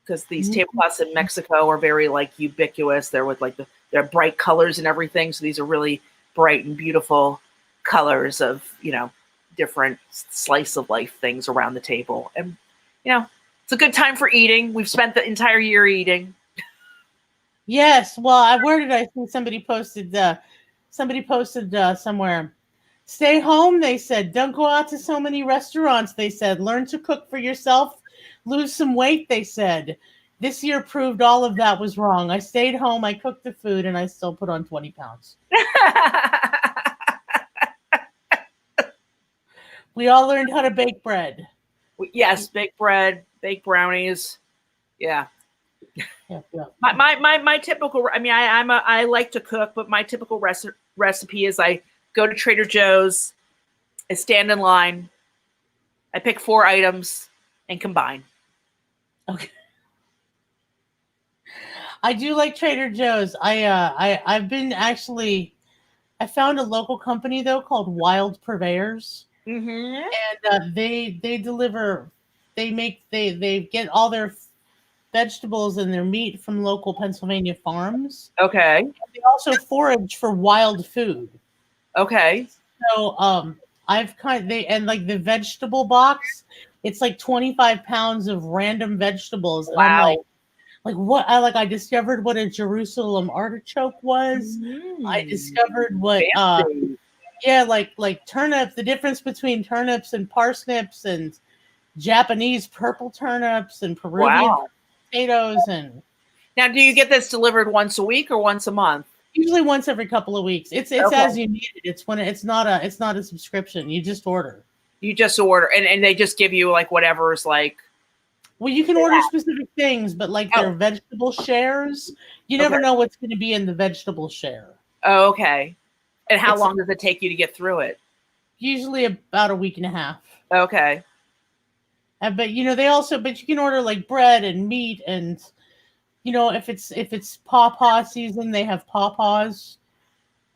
because these tablecloths in Mexico are very like ubiquitous. They're with like they're bright colors and everything. So these are really bright and beautiful colors of, different slice of life things around the table. And, it's a good time for eating. We've spent the entire year eating. Yes. Well, where did I see somebody posted somewhere? Stay home, they said. Don't go out to so many restaurants, they said. Learn to cook for yourself. Lose some weight, they said. This year proved all of that was wrong. I stayed home, I cooked the food, and I still put on 20 pounds. We all learned how to bake bread. Yes, bake bread, bake brownies. Yeah. My typical. I mean, I like to cook, but my typical recipe is I go to Trader Joe's, I stand in line, I pick 4 items and combine. Okay. I do like Trader Joe's. I've been actually. I found a local company though called Wild Purveyors. Mm-hmm. and they deliver. They get all their vegetables and their meat from local Pennsylvania farms. Okay. They also forage for wild food. Okay. So and like the vegetable box, it's like 25 pounds of random vegetables. And I'm like what I discovered what a Jerusalem artichoke was. I discovered what like turnips, the difference between turnips and parsnips and Japanese purple turnips and Peruvian potatoes. And now, do you get this delivered once a week or once a month? Usually once every couple of weeks. It's as you need it. It's when it's not a subscription. You just order. You just order, and they just give you like whatever's like. Well, you can order specific things, but like their vegetable shares, you never know what's going to be in the vegetable share. Oh, okay. And how long does it take you to get through it? Usually about a week and a half. Okay. But you can order like bread and meat, and if it's pawpaw season, they have pawpaws.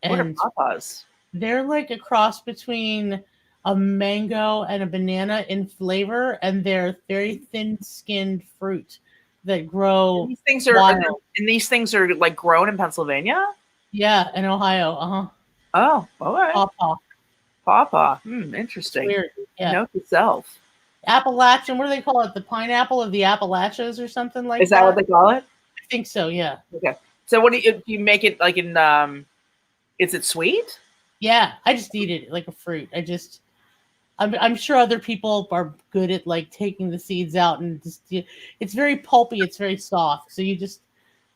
What are pawpaws? They're like a cross between a mango and a banana in flavor, and they're very thin-skinned fruit that grow. These things are wild. And these things are like grown in Pennsylvania? Yeah, in Ohio. Uh-huh. Oh, all right. Pawpaw. Interesting. Weird. Yeah. Note to self. Appalachian, what do they call it? The pineapple of the Appalachians or something like that? Is that what they call it? I think so, yeah. Okay. So what do you make it like in is it sweet? Yeah, I just eat it like a fruit. I'm sure other people are good at like taking the seeds out and it's very pulpy, it's very soft. So you just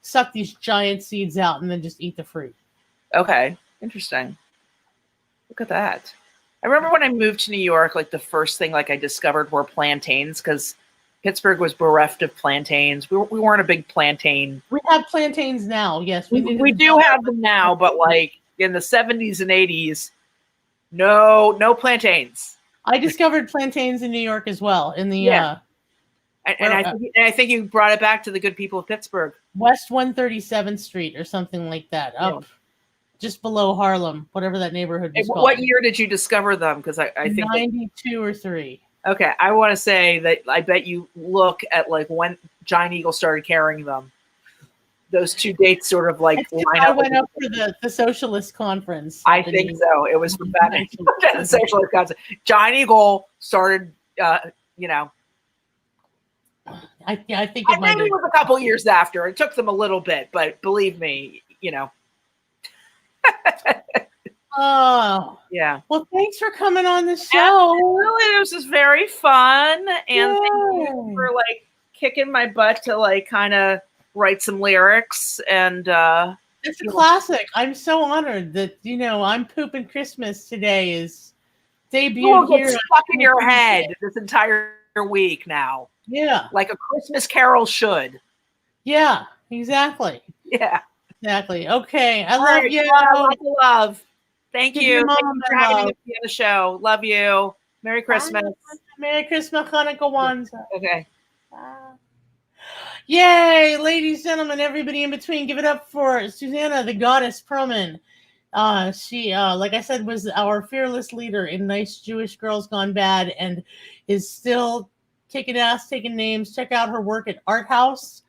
suck these giant seeds out and then just eat the fruit. Okay. Interesting. Look at that. I remember when I moved to New York, like the first thing like I discovered were plantains because Pittsburgh was bereft of plantains. We weren't a big plantain. We have plantains now, yes. We do have them now, but like in the 70s and 80s, no plantains. I discovered plantains in New York as well. In the and I think you brought it back to the good people of Pittsburgh. West 137th Street or something like that, up just below Harlem, whatever that neighborhood was called. What year did you discover them? Because I think 92 or 3. Okay, I want to say that I bet you look at like when Giant Eagle started carrying them. Those two dates sort of like line up. I went up for the socialist conference. I think so. It was from that the socialist conference. Giant Eagle started, I think it might maybe it was a couple years after. It took them a little bit, but believe me, Oh yeah. Well, thanks for coming on the show. Absolutely. This is very fun, and thank you for like kicking my butt to like kind of write some lyrics. And it's a classic. I'm so honored that I'm Pooping Christmas today is debut here. Get stuck in your head this entire week now. Yeah, like a Christmas carol should. Yeah, exactly. Yeah, exactly. Okay, I love you. Love. Thank you. Thank you for having me on the show. Love you. Merry Christmas. Merry Christmas, Hanukkah, Kwanzaa. Okay. Yay, ladies, gentlemen, everybody in between, give it up for Susannah, the goddess Perlman. She, like I said, was our fearless leader in Nice Jewish Girls Gone Bad and is still kicking ass, taking names. Check out her work at arthouse.nyc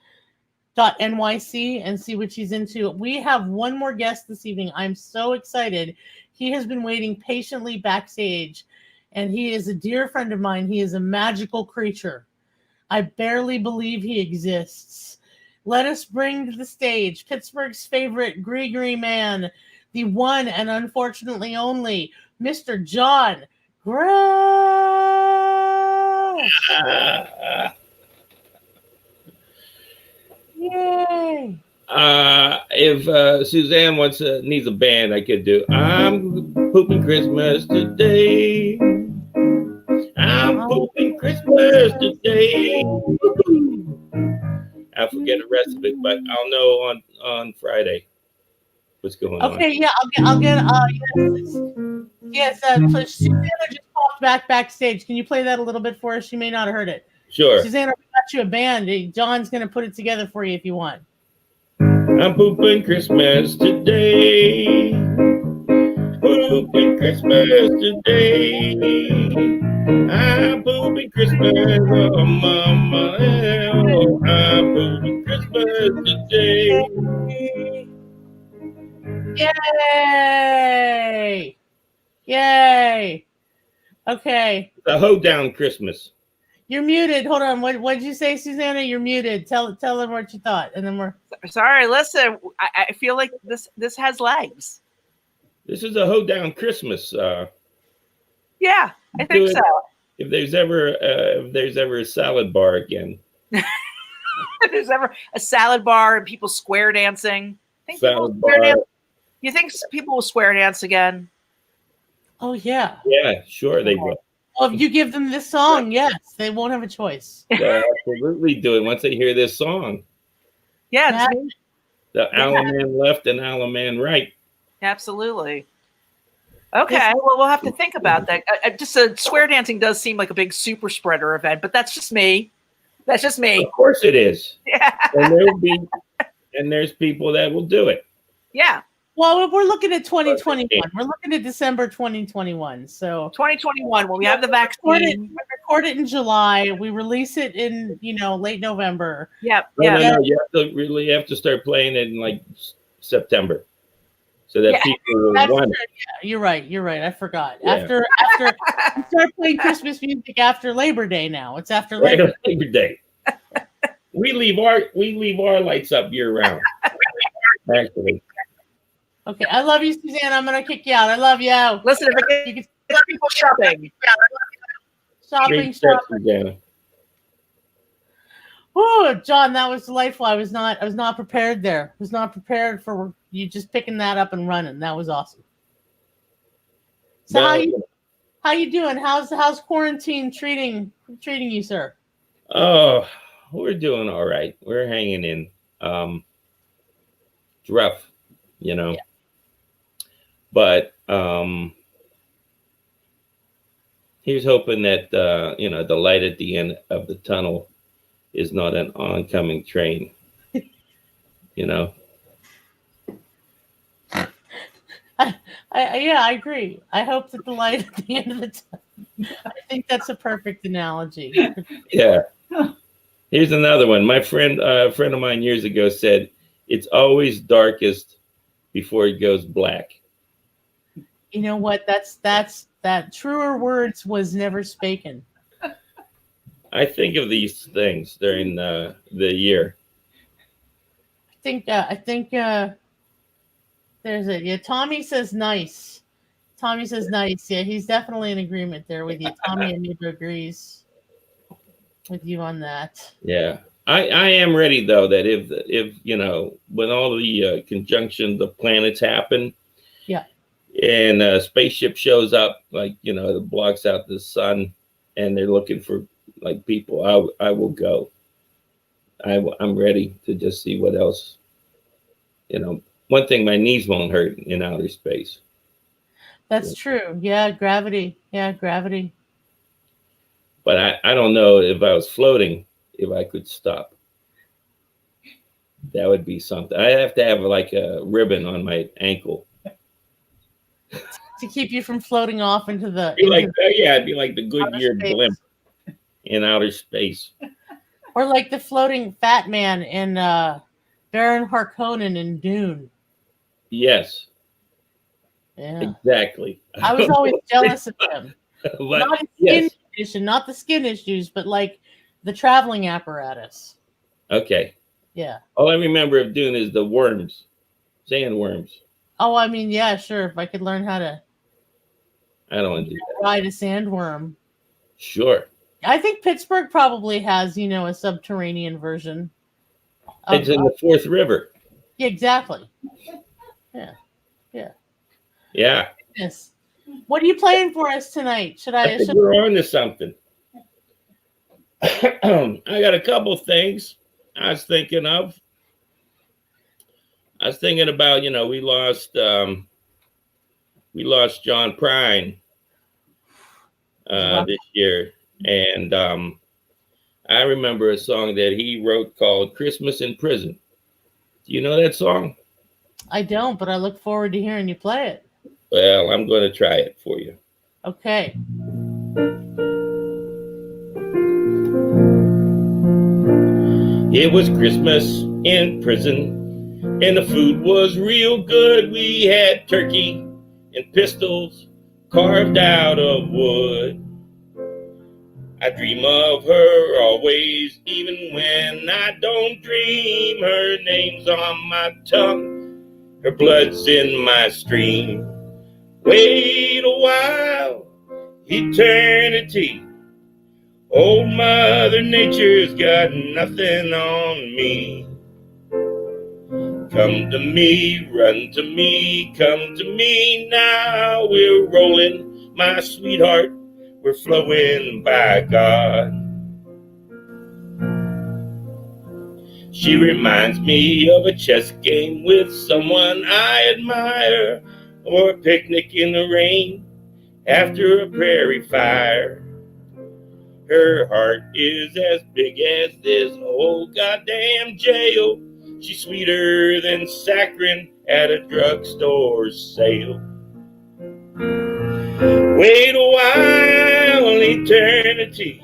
and see what she's into. We have one more guest this evening. I'm so excited. He has been waiting patiently backstage, and he is a dear friend of mine. He is a magical creature. I barely believe he exists. Let us bring to the stage Pittsburgh's favorite gris man, the one and unfortunately only Mr. John Gresh. Yay! If Suzanne needs a band, I could do I'm pooping Christmas today. I'm pooping Christmas today. I'll forget the rest of it, but I'll know on Friday what's going on. Okay, yeah, I'll get yes. Susanna just popped backstage. Can you play that a little bit for us? She may not have heard it. Sure. Susanna, we got you a band. John's gonna put it together for you if you want. I'm pooping Christmas today. Put pooping Christmas today. I'm pooping Christmas, oh mama. Oh, I'm pooping Christmas today. Yay! Yay! Okay. It's a hoedown Christmas. You're muted. Hold on. What did you say, Susannah? You're muted. Tell them what you thought, and then we're sorry. Listen, I feel like this has legs. This is a hoedown Christmas. Yeah, I think so. If there's ever a salad bar again. If there's ever a salad bar and people square dancing. Salad bar. You think people will square dance again? Oh yeah. Yeah, sure they will. Well, if you give them this song, yes, they won't have a choice. They'll absolutely do it once they hear this song. Yeah. The Alaman left and Alaman right. Absolutely. Okay, well, we'll have to think about that. Just square dancing does seem like a big super spreader event, but that's just me. That's just me. Of course it is. Yeah. And there's people that will do it. Yeah. Well, we're looking at 2021. We're looking at December 2021. So 2021, when we have the vaccine. We record it in July. We release it in late November. Yep. No, you have to start playing it in like September, so that people will want it. Yeah, you're right. I forgot. Yeah. After we start playing Christmas music after Labor Day. Now it's after Labor Day. We leave our lights up year round. Actually. Okay, I love you, Susannah. I'm gonna kick you out. I love you. Listen, you can get people shopping. Shopping. Oh, John, that was delightful. I was not prepared there. I was not prepared for you just picking that up and running. That was awesome. So how you doing? How's quarantine treating you, sir? Oh, we're doing all right. We're hanging in. It's rough, Yeah. But here's hoping that the light at the end of the tunnel is not an oncoming train. I agree. I hope that the light at the end of the tunnel. I think that's a perfect analogy. Yeah. Here's another one. My friend, a friend of mine years ago said, "It's always darkest before it goes black." You know what? That truer words was never spoken. I think of these things during the year. I think there's it. Yeah, Tommy says nice. Yeah, he's definitely in agreement there with you. Tommy and Neighbor agrees with you on that. Yeah. I am ready though that if when all the conjunction the planets happen, yeah, and a spaceship shows up that blocks out the sun, and they're looking for people, I will go. I'm ready to just see what else. One thing, my knees won't hurt in outer space. That's true. Yeah, gravity. But I don't know if I was floating, if I could stop. That would be something. I have to have a ribbon on my ankle to keep you from floating off into the. It'd be like the Goodyear blimp in outer space, or like the floating fat man in Baron Harkonnen in Dune. Yes. Yeah. Exactly. I was always jealous of him. Not his skin condition, not the skin issues, but the traveling apparatus. Okay. Yeah. All I remember of Dune is the worms, sandworms. Oh, I mean, yeah, sure. If I could learn how to. I don't want to do that. Ride a sandworm. Sure. I think Pittsburgh probably has, a subterranean version. It's in the Fourth River. Yeah, exactly. Yeah. Yes. What are you playing for us tonight? I think we're on to something. I got a couple things I was thinking of. I was thinking about, we lost John Prine this year, and I remember a song that he wrote called "Christmas in Prison." Do you know that song? I don't, but I look forward to hearing you play it. Well, I'm going to try it for you. Okay. It was Christmas in prison, and the food was real good. We had turkey and pistols carved out of wood. I dream of her always, even when I don't dream. Her name's on my tongue, her blood's in my stream. Wait a while, eternity. Old Mother Nature's got nothing on me. Come to me, run to me, come to me now. We're rolling, my sweetheart, we're flowing by God. She reminds me of a chess game with someone I admire, or a picnic in the rain after a prairie fire. Her heart is as big as this whole goddamn jail. She's sweeter than saccharin at a drugstore sale. Wait a while, eternity.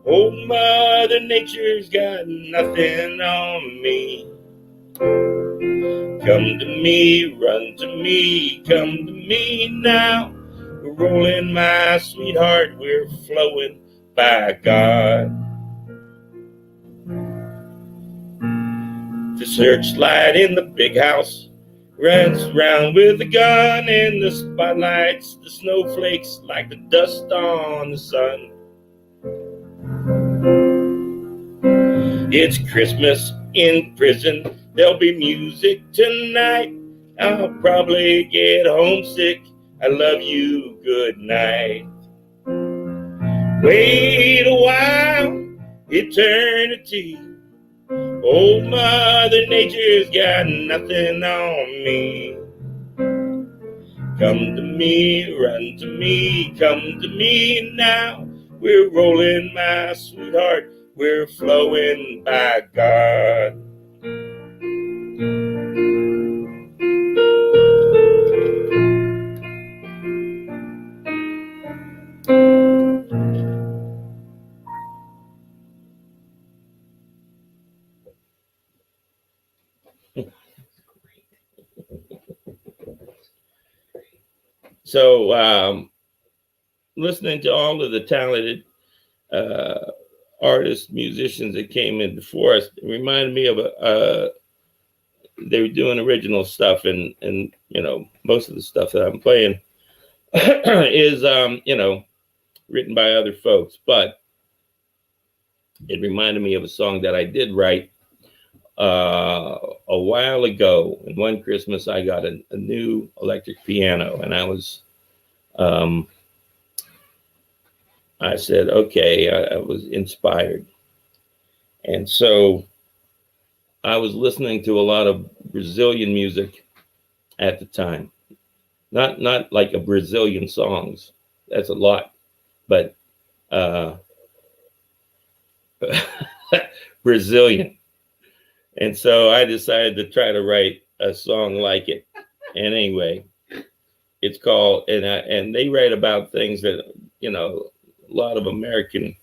Old Mother Nature's got nothing on me. Come to me, run to me, come to me now. We're rolling, my sweetheart, we're flowing by God. The searchlight in the big house runs round with a gun, and the spotlights, the snowflakes like the dust on the sun. It's Christmas in prison, there'll be music tonight. I'll probably get homesick, I love you, good night. Wait a while, eternity. Old Mother Nature's got nothing on me. Come to me, run to me, come to me now. We're rolling, my sweetheart, we're flowing by God. So, listening to all of the talented artists, musicians that came in before us, it reminded me of they were doing original stuff, and you know, most of the stuff that I'm playing is you know, written by other folks, but it reminded me of a song that I did write a while ago. And one Christmas I got a new electric piano, and I said, okay, I was inspired. And so I was listening to a lot of Brazilian music at the time. Not like a Brazilian songs. That's a lot. But Brazilian. And so I decided to try to write a song like it. And anyway, it's called, and they write about things that, you know, a lot of American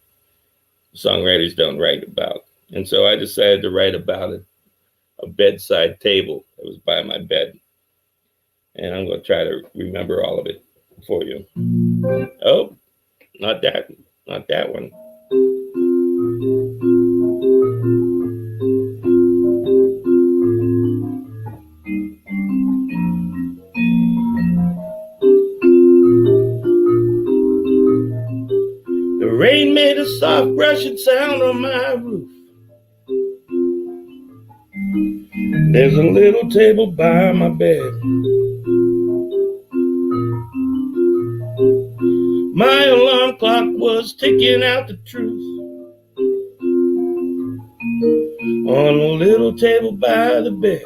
songwriters don't write about. And so I decided to write about a bedside table that was by my bed. And I'm going to try to remember all of it for you. Oh, not that one. The rain made a soft rushing sound on my roof. There's a little table by my bed. My alarm clock was ticking out the truth on a little table by the bed.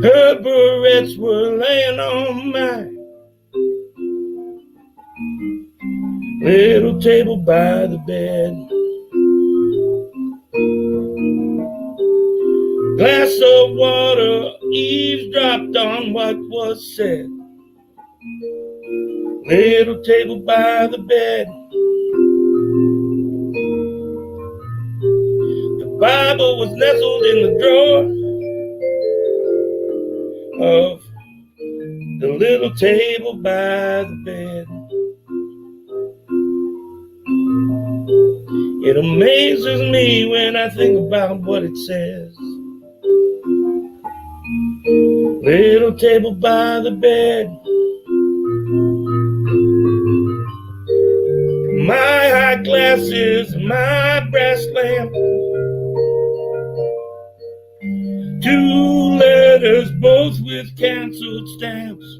Her barrettes were laying on my little table by the bed. glass of water, eavesdropped on what was said. Little table by the bed. The Bible was nestled in the drawer of the little table by the bed. It amazes me when I think about what it says. Little table by the bed. My high glasses, my brass lamp. 2 letters, both with canceled stamps.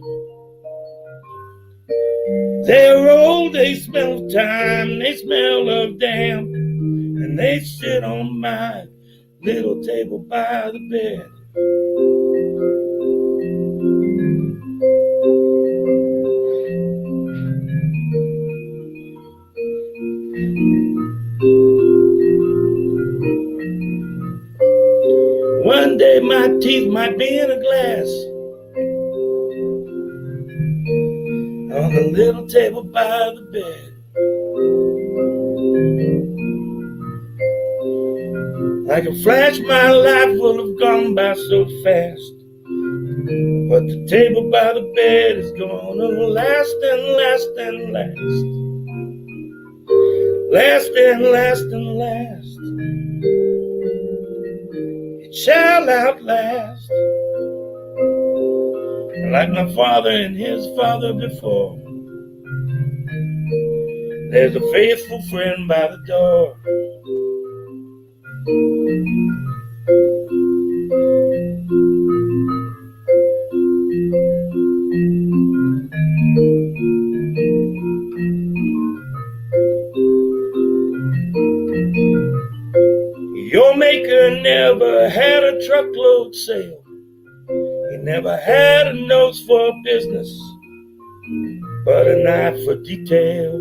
They're old, they smell of time, they smell of damp, and they sit on my little table by the bed. One day my teeth might be in a glass on the little table by the bed. Like a flash, my life will have gone by so fast, but the table by the bed is gonna last and last and last. Last and last and last. It shall outlast. Like my father and his father before, there's a faithful friend by the door. Your maker never had a truckload sale. He never had a nose for business, but an eye for detail.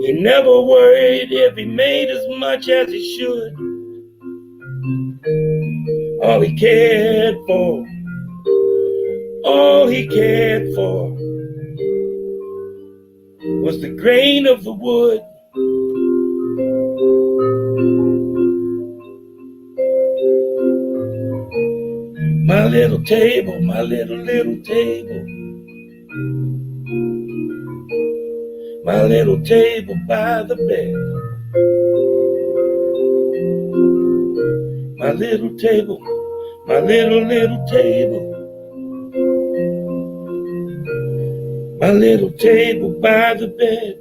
He never worried if he made as much as he should. All he cared for was the grain of the wood. My little table, my little table. My little table by the bed. My little table, my little table. My little table by the bed.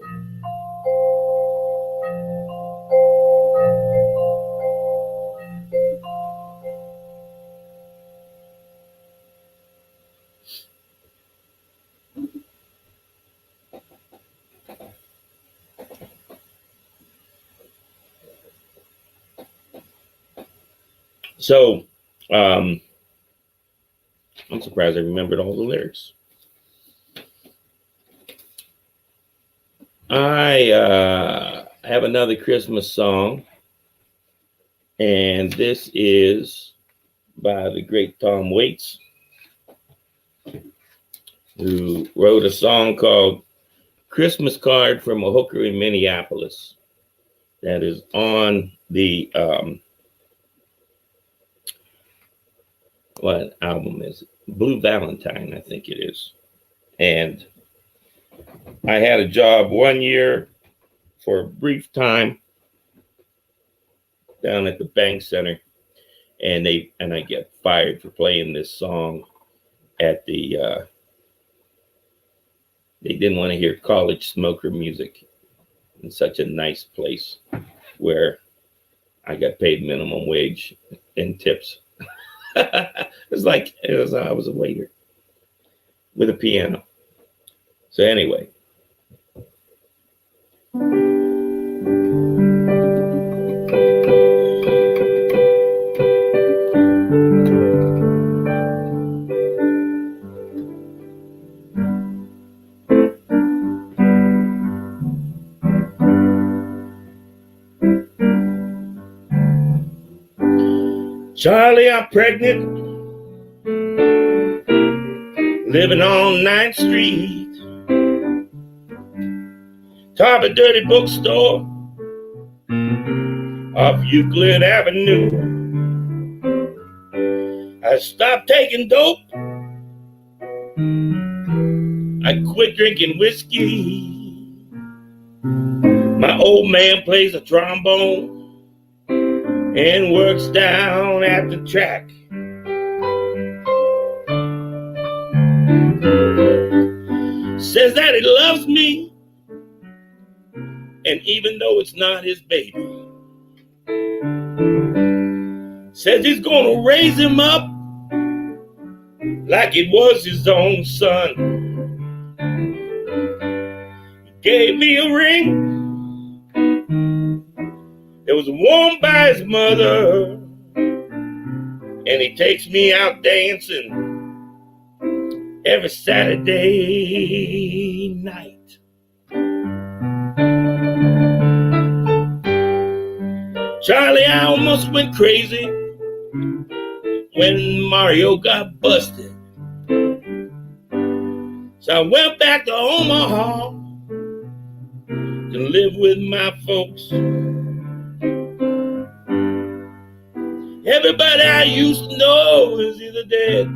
So, I'm surprised I remembered all the lyrics. I have another Christmas song, and this is by the great Tom Waits, who wrote a song called Christmas Card from a Hooker in Minneapolis. That is on the, what album is it? Blue Valentine, I think it is. And I had a job one year for a brief time down at the Bank Center, and I get fired for playing this song at the they didn't want to hear college smoker music in such a nice place where I got paid minimum wage and tips. I was a waiter with a piano. So anyway. Charlie, I'm pregnant, living on 9th Street, top of dirty bookstore off Euclid Avenue. I stopped taking dope, I quit drinking whiskey. My old man plays a trombone and works down at the track. Says that he loves me, and even though it's not his baby, says he's gonna raise him up like it was his own son. He gave me a ring that was worn by his mother, and he takes me out dancing every Saturday night. Charlie, I almost went crazy when Mario got busted. So I went back to Omaha to live with my folks. Everybody I used to know is either dead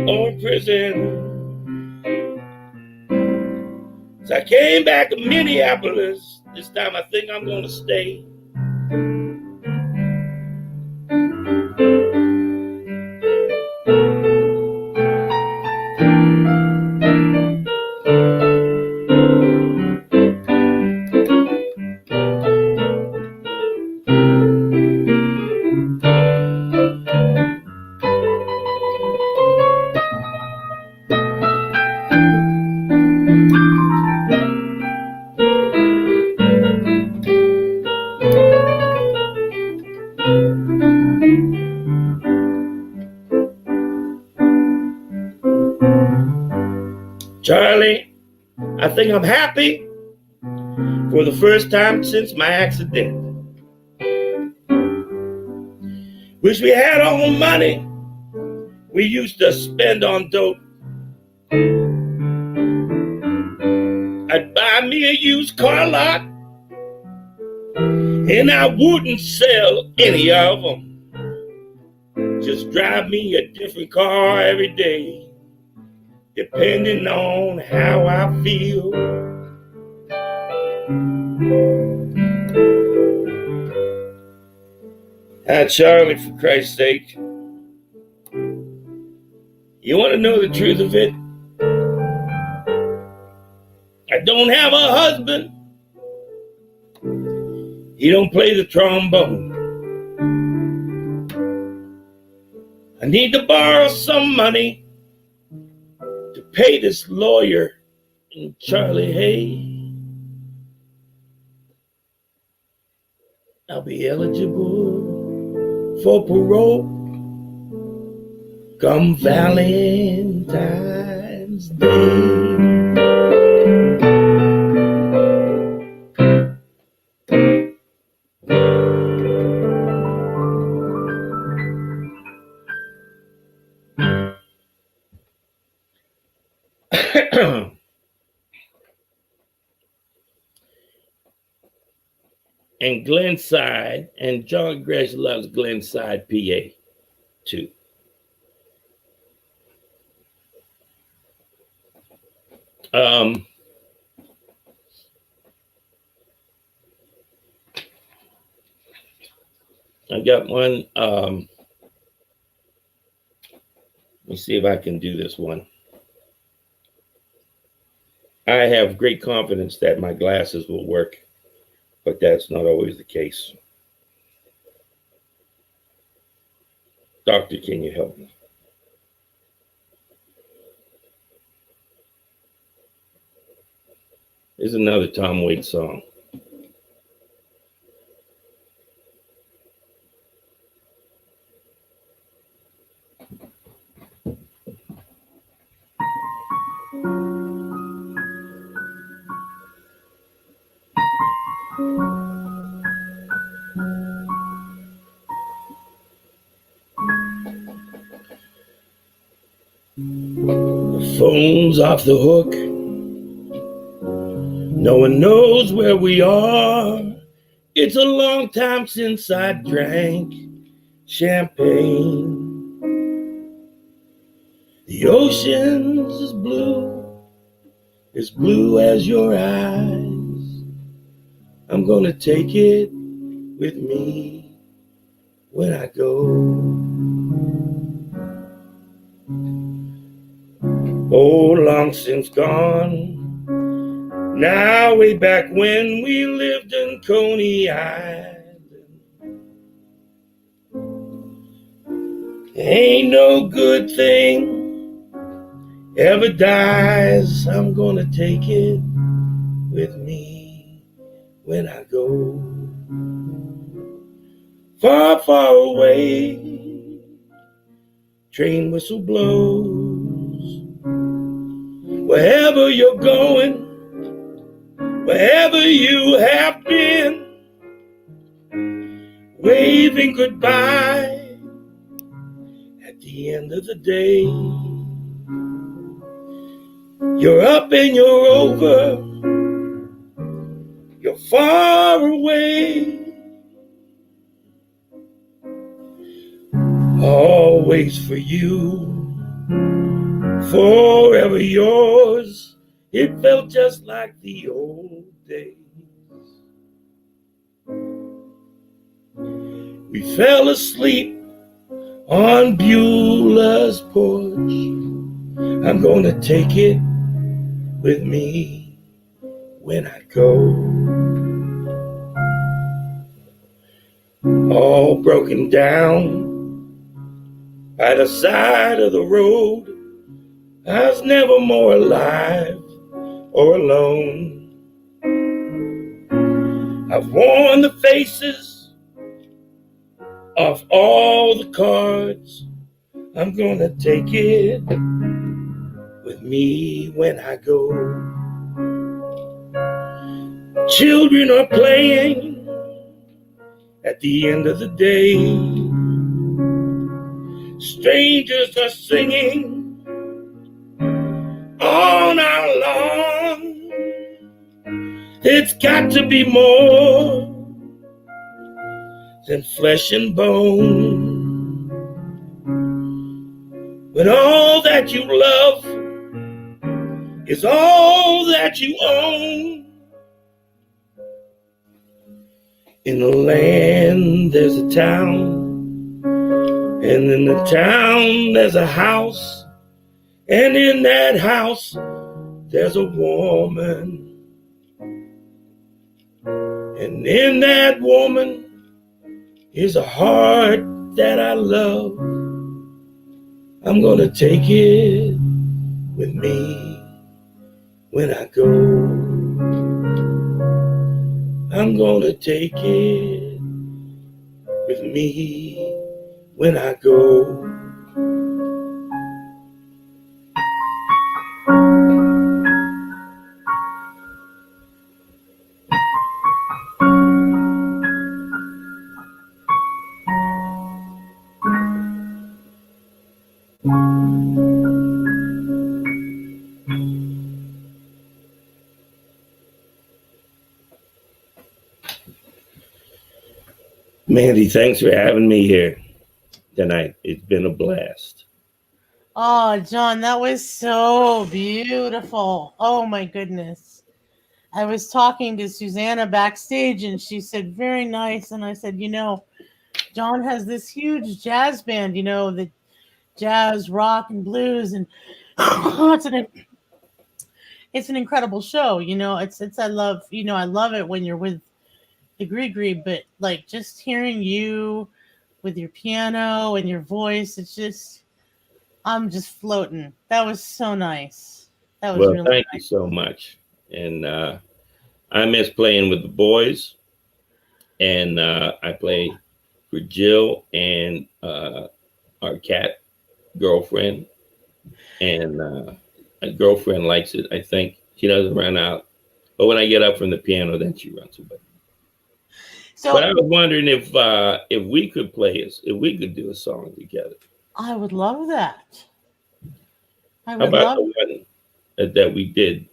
or in prison. So I came back to Minneapolis. This time I think I'm gonna stay. Charlie, I think I'm happy for the first time since my accident. Wish we had all the money we used to spend on dope. I'd buy me a used car lot, and I wouldn't sell any of them. Just drive me a different car every day, depending on how I feel. Charlie, for Christ's sake, you want to know the truth of it? I don't have a husband. He don't play the trombone. I need to borrow some money to pay this lawyer and Charlie Hay. I'll be eligible for parole come Valentine's Day. And Glenside, and John Gresh loves Glenside, PA, too. I got one. Let me see if I can do this one. I have great confidence that my glasses will work, but that's not always the case. Doctor, can you help me? Here's another Tom Waits song. phone's off the hook. No one knows where we are. It's a long time since I drank champagne. The ocean's as blue as your eyes. I'm gonna take it with me when I go. Oh, long since gone. Now way back when we lived in Coney Island. Ain't no good thing ever dies. I'm gonna take it with me when I go. Far, far away, train whistle blows. Wherever you're going, wherever you have been, waving goodbye at the end of the day. You're up and you're over, you're far away. Always for you, forever yours. It felt just like the old days. We fell asleep on Beulah's porch. I'm gonna take it with me when I go. All broken down by the side of the road, I was never more alive or alone. I've worn the faces off all the cards. I'm gonna take it with me when I go. Children are playing at the end of the day. Strangers are singing all night long. It's got to be more than flesh and bone. When all that you love is all that you own. In the land there's a town, and in the town there's a house, and in that house there's a woman. And in that woman is a heart that I love. I'm gonna take it with me when I go. I'm gonna take it with me when I go. Mandy, thanks for having me here tonight. It's been a blast. Oh, John, that was so beautiful. Oh, my goodness. I was talking to Susannah backstage, and she said, very nice. And I said, John has this huge jazz band, the jazz, rock, and blues. And it's an incredible show. I love it when you're with the gris, but like just hearing you with your piano and your voice, I'm just floating. That was so nice. That was really thank nice. you so much. And I miss playing with the boys. And I play for Jill and our cat girlfriend. And my girlfriend likes it. I think she doesn't run out. But when I get up from the piano, then she runs away. But I was wondering if we could do a song together. I would love that. I How would about love. the one that we did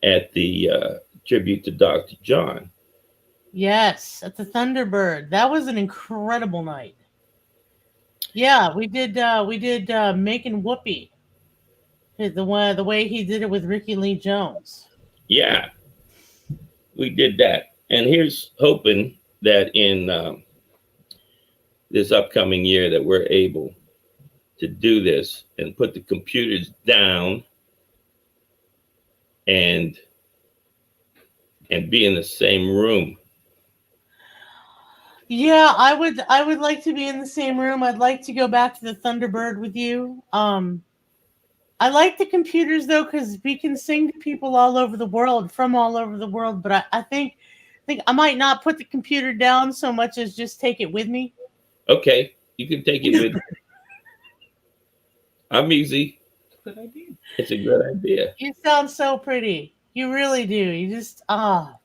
at the tribute to Dr. John? Yes, at the Thunderbird. That was an incredible night. Yeah, we did. Making Whoopi. The way he did it with Ricky Lee Jones. Yeah, we did that. And here's hoping that in this upcoming year that we're able to do this and put the computers down and be in the same room. Yeah, I would like to be in the same room. I'd like to go back to the Thunderbird with you. I like the computers though, because we can sing to people all over the world, from all over the world. But I think I might not put the computer down so much as just take it with me. Okay, you can take it with you. I'm easy. Good idea. It's a good idea. You sound so pretty. You really do. You just that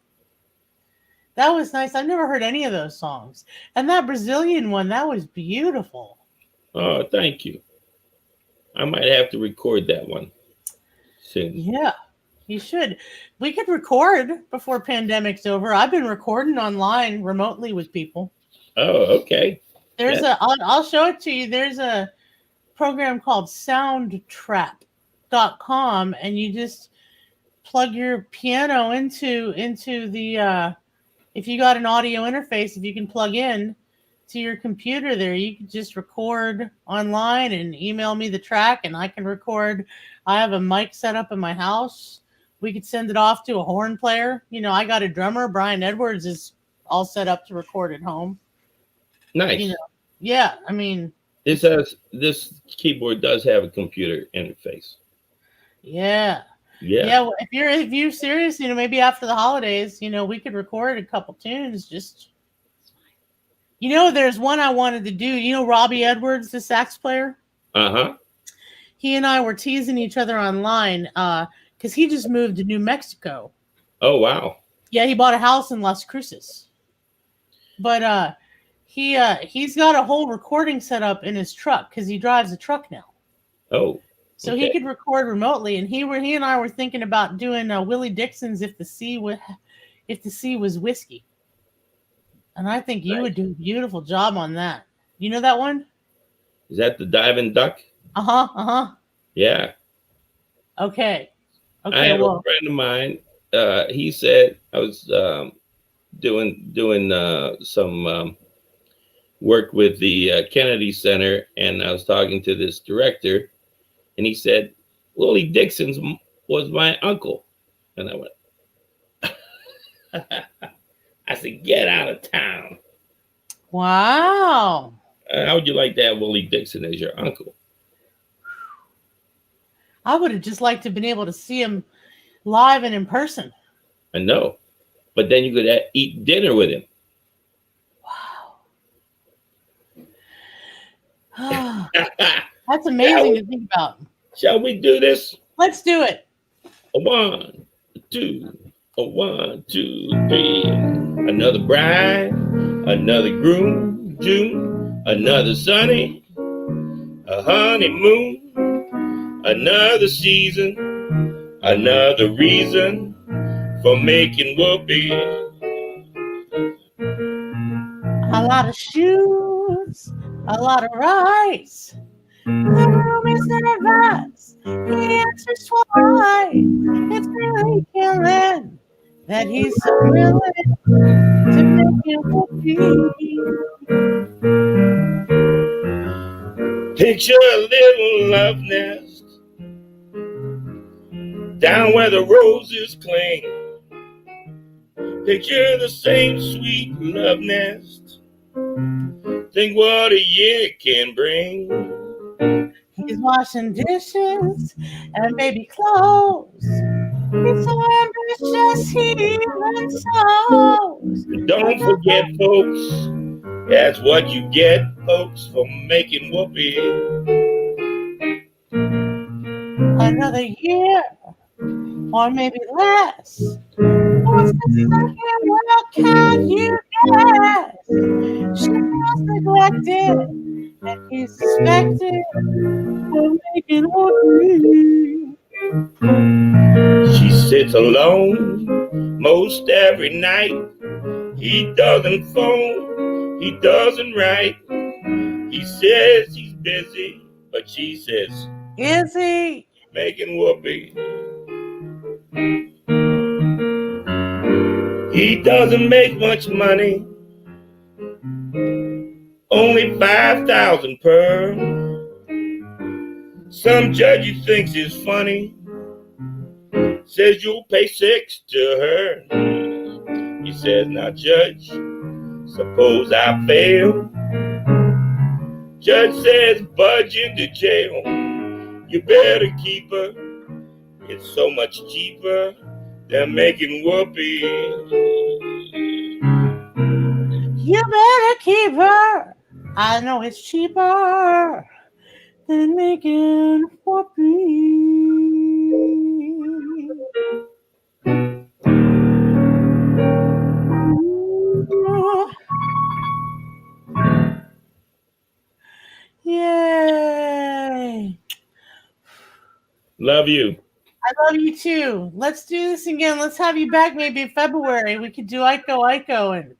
was nice. I've never heard any of those songs. And that Brazilian one, that was beautiful. Oh, thank you. I might have to record that one soon. Yeah, you should. We could record before pandemic's over. I've been recording online remotely with people. Oh, okay. I'll show it to you. There's a program called soundtrap.com, and you just plug your piano into the if you got an audio interface, if you can plug in to your computer there, you can just record online and email me the track, and I can record. I have a mic set up in my house. We could send it off to a horn player. You know, I got a drummer. Brian Edwards is all set up to record at home. Nice. You know, yeah. I mean, this keyboard does have a computer interface. Yeah. Yeah. Well, if you're serious, you know, maybe after the holidays, you know, we could record a couple tunes. Just, you know, there's one I wanted to do. You know, Robbie Edwards, the sax player. He and I were teasing each other online because he just moved to New Mexico. Oh wow. Yeah, he bought a house in Las Cruces. But he's got a whole recording set up in his truck because he drives a truck now. Oh. So he could record remotely, and he and I were thinking about doing Willie Dixon's "If the Sea Was Whiskey," and I think you would do a beautiful job on that. You know that one? Is that the Diving Duck? Okay. Yeah. Okay. I have a friend of mine. He said I was doing some work with the Kennedy Center, and I was talking to this director. And he said, Willie Dixon's was my uncle. And I went, I said, get out of town. Wow. How would you like to have Willie Dixon as your uncle? I would have just liked to have been able to see him live and in person. I know. But then you could eat dinner with him. Wow. That's amazing to think about. Shall we do this? Let's do it. 1, 2, 1, 2, 3. Another bride, another groom, June, another sunny, a honeymoon, another season, another reason for making whoopee. A lot of shoes, a lot of rice. The room is nervous. He answers twice. It's really killing that he's so willing to make you happy. Picture a little love nest down where the roses cling. Picture the same sweet love nest. Think what a year can bring. He's washing dishes and baby clothes. He's so ambitious, he even sews. Don't forget, folks, that's what you get, folks, for making whoopee. Another year, or maybe less. What's the second? Well, can you guess? She feels neglected. He's suspected of making whoopee. She sits alone most every night. He doesn't phone, he doesn't write. He says he's busy, but she says, Is he? making whoopee. He doesn't make much money, only 5,000 per. Some judge he thinks is funny, says you'll pay 6 to her. He says, now judge, suppose I fail. Judge says, budge into jail. You better keep her, it's so much cheaper than making whoopee. You better keep her. I know it's cheaper than making whoopee. Yay. Love you. I love you too. Let's do this again. Let's have you back maybe in February. We could do Iko and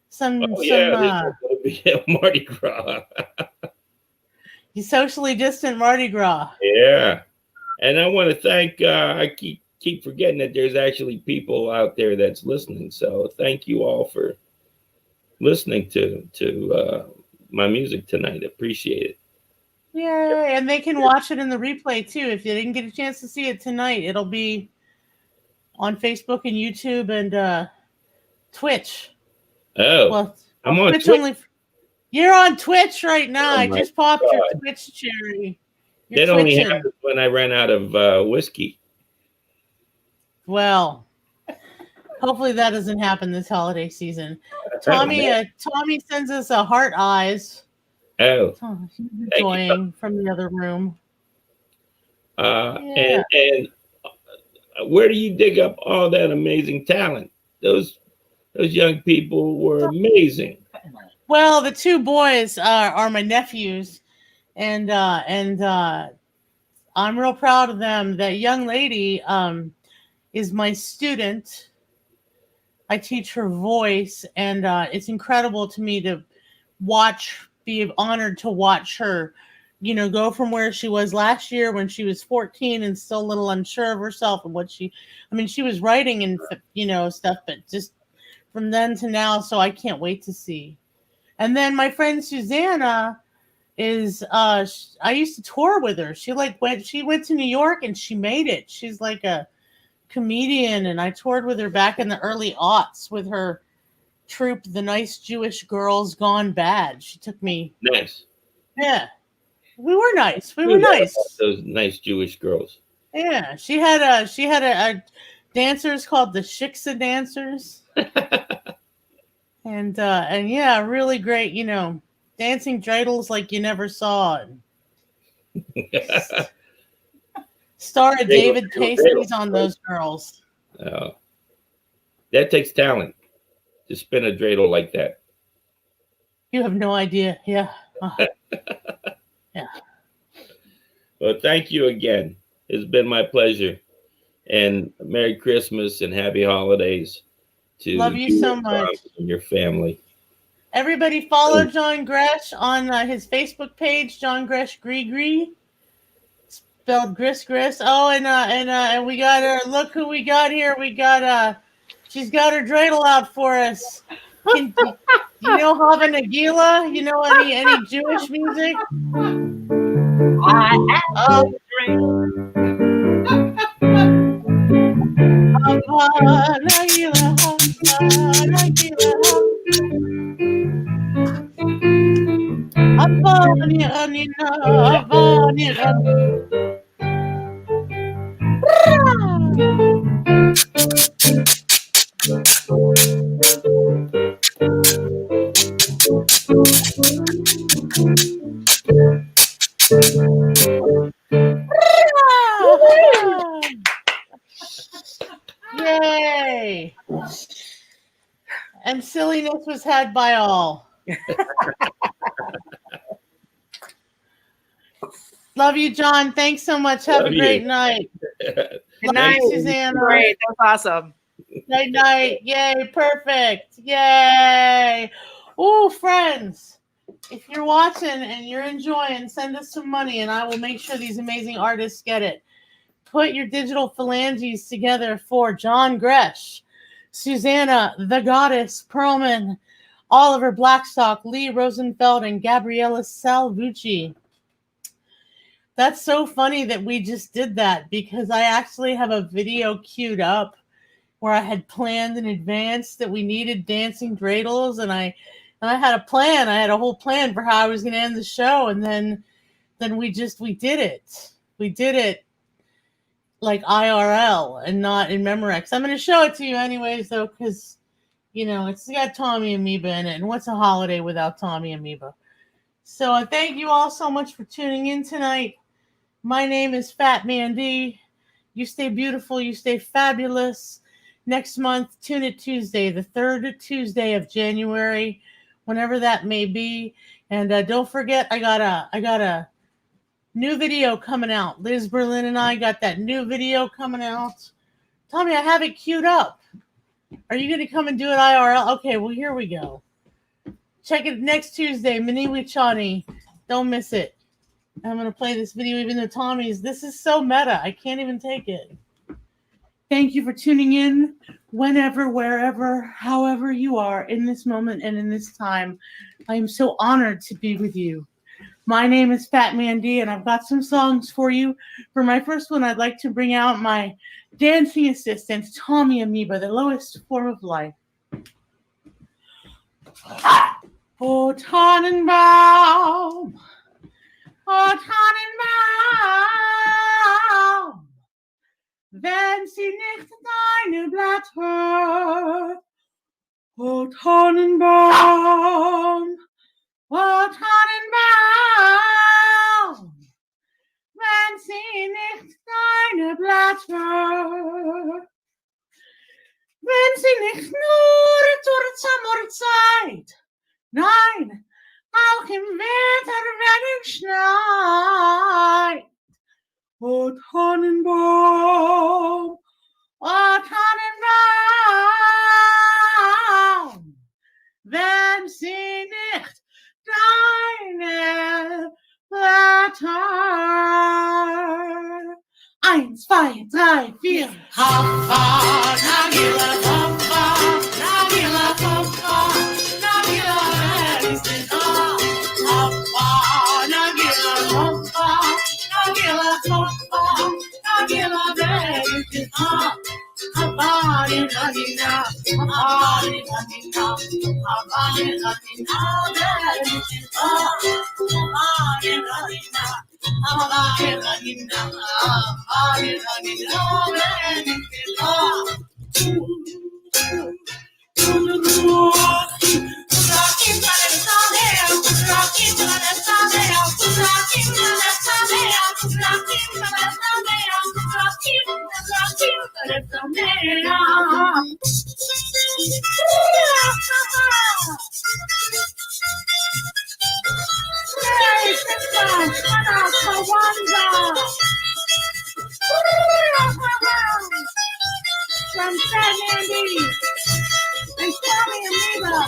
some Gonna be a Mardi Gras. socially distant Mardi Gras. Yeah. And I want to thank I keep forgetting that there's actually people out there that's listening. So thank you all for listening to my music tonight. Appreciate it. Yay. And they can watch it in the replay too. If you didn't get a chance to see it tonight, it'll be on Facebook and YouTube and Twitch. Oh, well, I'm on Twitch. You're on Twitch right now. Oh I just popped God. your Twitch cherry. That only happens when I ran out of whiskey. Well, hopefully that doesn't happen this holiday season. Tommy sends us a heart eyes. Oh, he's enjoying from the other room. And where do you dig up all that amazing talent? Those young people were amazing. Well, the two boys are my nephews, and I'm real proud of them. That young lady is my student. I teach her voice, and it's incredible to me to be honored to watch her, go from where she was last year when she was 14 and still a little unsure of herself and she was writing and, stuff, but just from then to now. So I can't wait to see. And then my friend Susannah is, I used to tour with her. She went to New York and she made it. She's like a comedian, and I toured with her back in the early aughts with her troupe, the Nice Jewish Girls Gone Bad. She took me. Nice. Yeah, we were nice. We were nice. Those nice Jewish girls. Yeah, she had a dancers called the Shiksa dancers, and yeah, really great. Dancing dreidels like you never saw. Star of David Paisley's on those girls. Oh, that takes talent to spin a dreidel like that. You have no idea. Yeah. Yeah. Well, thank you again. It's been my pleasure. And Merry Christmas and Happy Holidays to love you so much and your family. Everybody follow John Gresh on his Facebook page, John Gresh Gris, spelled Gris. Oh, and we got her. Look who we got here. We got she's got her dreidel out for us. You know Hava Nagila? You know any Jewish music? I am the dreidel. Hava Nagila, Hava Nagila. Avani Ranina, Avani Yay! And silliness was had by all. Love you, John. Thanks so much. Have Love a great you. night. Good Night, night, Susanna. Great. That was awesome. Night, night. Yay, perfect. Yay. Oh, friends, if you're watching and you're enjoying, send us some money and I will make sure these amazing artists get it. Put your digital phalanges together for John Gresh, Susannah, the Goddess, Perlman, Oliver Blackstock, Lee Rosenfeld, and Gabriella Salvucci. That's so funny that we just did that because I actually have a video queued up where I had planned in advance that we needed dancing dreidels, and I had a plan. I had a whole plan for how I was going to end the show, and then we did it. We did it like IRL and not in Memorex. I'm going to show it to you anyways, though, because it's got Tommy Amoeba in it, and what's a holiday without Tommy Amoeba? So I thank you all so much for tuning in tonight. My name is Phat Man Dee. You stay beautiful. You stay fabulous. Next month, Tune It Tuesday, the third Tuesday of January, whenever that may be. And don't forget, I got a new video coming out. Liz Berlin and I got that new video coming out. Tommy, I have it queued up. Are you going to come and do it IRL? Okay, well, here we go. Check it next Tuesday, Maniwi Chani. Don't miss it. I'm going to play this video even though this is so meta. I can't even take it. Thank you for tuning in whenever, wherever, however you are in this moment and in this time. I am so honored to be with you. My name is Phat Man Dee, and I've got some songs for you. For my first one, I'd like to bring out my dancing assistant, Tommy Amoeba, the lowest form of life. Oh, Tannenbaum. Oh, Tannenbaum, wenn sie nicht deine Blätter. Oh, Tannenbaum, oh, Tannenbaum, wenn sie nicht deine Blätter. Wenn sie nicht nur zur Sommerzeit, nein, auch im Winter, wenn es schneit. Oh, Tannenbaum, oh, Tannenbaum, wenn sie nicht deine Blätter. 1, 2, 3, 4. Hoppa, Nagila, hoppa, Nagila, hoppa, Nagila, is it all? Hoppa, Nagila, hoppa, Nagila, hoppa, Nagila, is it all? Hoppa, Nagila, hoppa, Nagila, hoppa, Nagila, is it all? Hoppa, Nagila. From Phat Man Dee and Tommy Amoeba.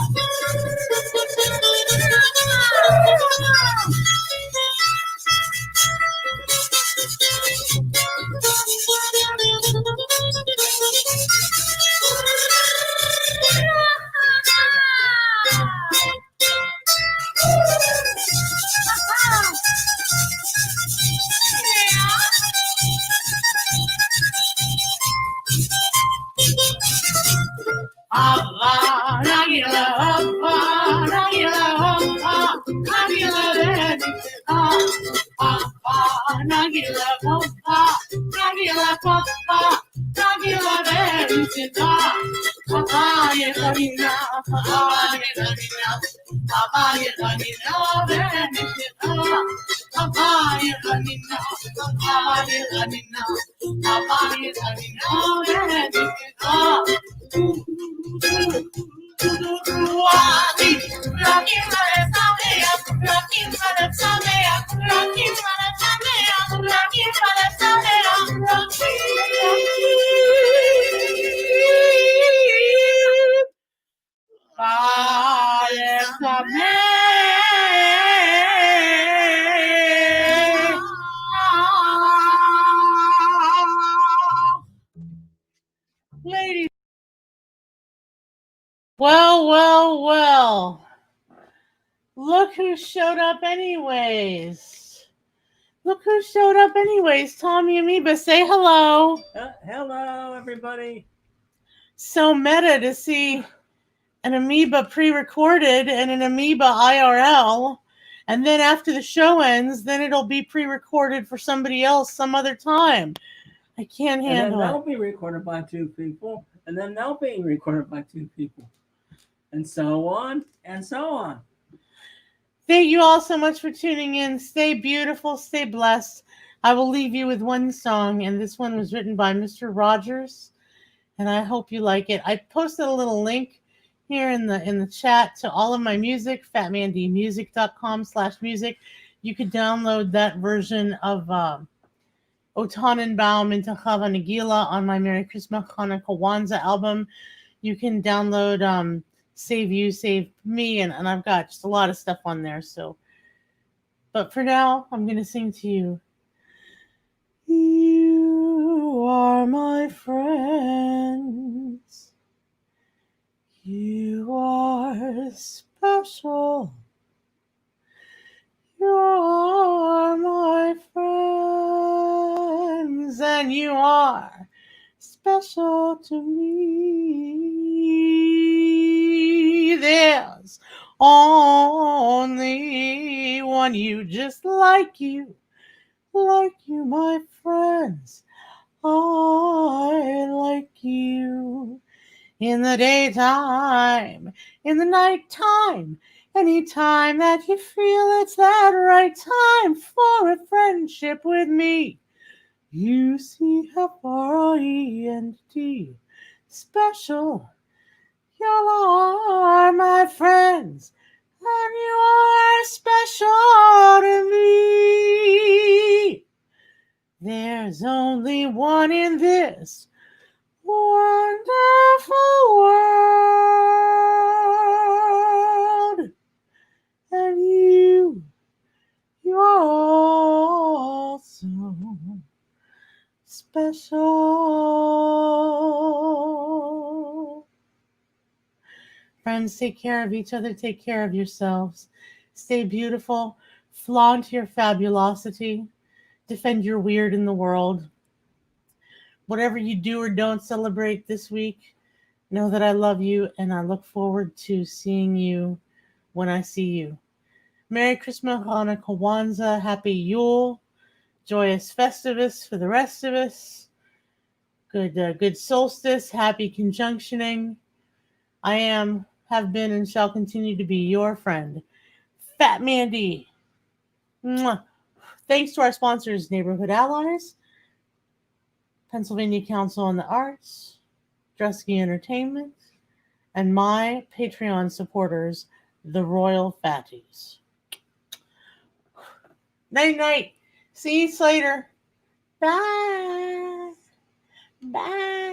Rocky, Ladies. Well. Look who showed up anyways. Tommy Amoeba, say hello. Hello, everybody. So meta to see an Amoeba pre-recorded and an Amoeba IRL. And then after the show ends, then it'll be pre-recorded for somebody else some other time. I can't handle it. And then that'll be recorded by two people. And then they'll be recorded by two people. And so on and so on. Thank you all so much for tuning in. Stay beautiful, stay blessed. I will leave you with one song, and this one was written by Mr. Rogers, and I hope you like it. I posted a little link here in the chat to all of my music, phatmandeemusic.com/music. You could download that version of O Tannenbaum into Chava Nagila on my Merry Christmas Hanukkah Kwanzaa album. You can download Save You, Save Me, and I've got just a lot of stuff on there. So, but for now, I'm going to sing to you. You are my friends. You are special. You are my friends, and you are special to me. There's only one you, just like you, my friends. I like you in the daytime, in the nighttime, anytime that you feel it's that right time for a friendship with me. You see F-R-I-E-N-D, special. You are my friends, and you are special to me. There's only one in this wonderful world, and you are also special. Friends, take care of each other. Take care of yourselves. Stay beautiful. Flaunt your fabulosity. Defend your weird in the world. Whatever you do or don't celebrate this week, know that I love you and I look forward to seeing you when I see you. Merry Christmas, Hanukkah, Kwanzaa, Happy Yule, Joyous Festivus for the rest of us. Good solstice, happy conjunctioning. I have been, and shall continue to be your friend, Phat Man Dee. Mwah. Thanks to our sponsors, Neighborhood Allies, Pennsylvania Council on the Arts, Drusky Entertainment, and my Patreon supporters, the Royal Fatties. Night. See you later. Bye.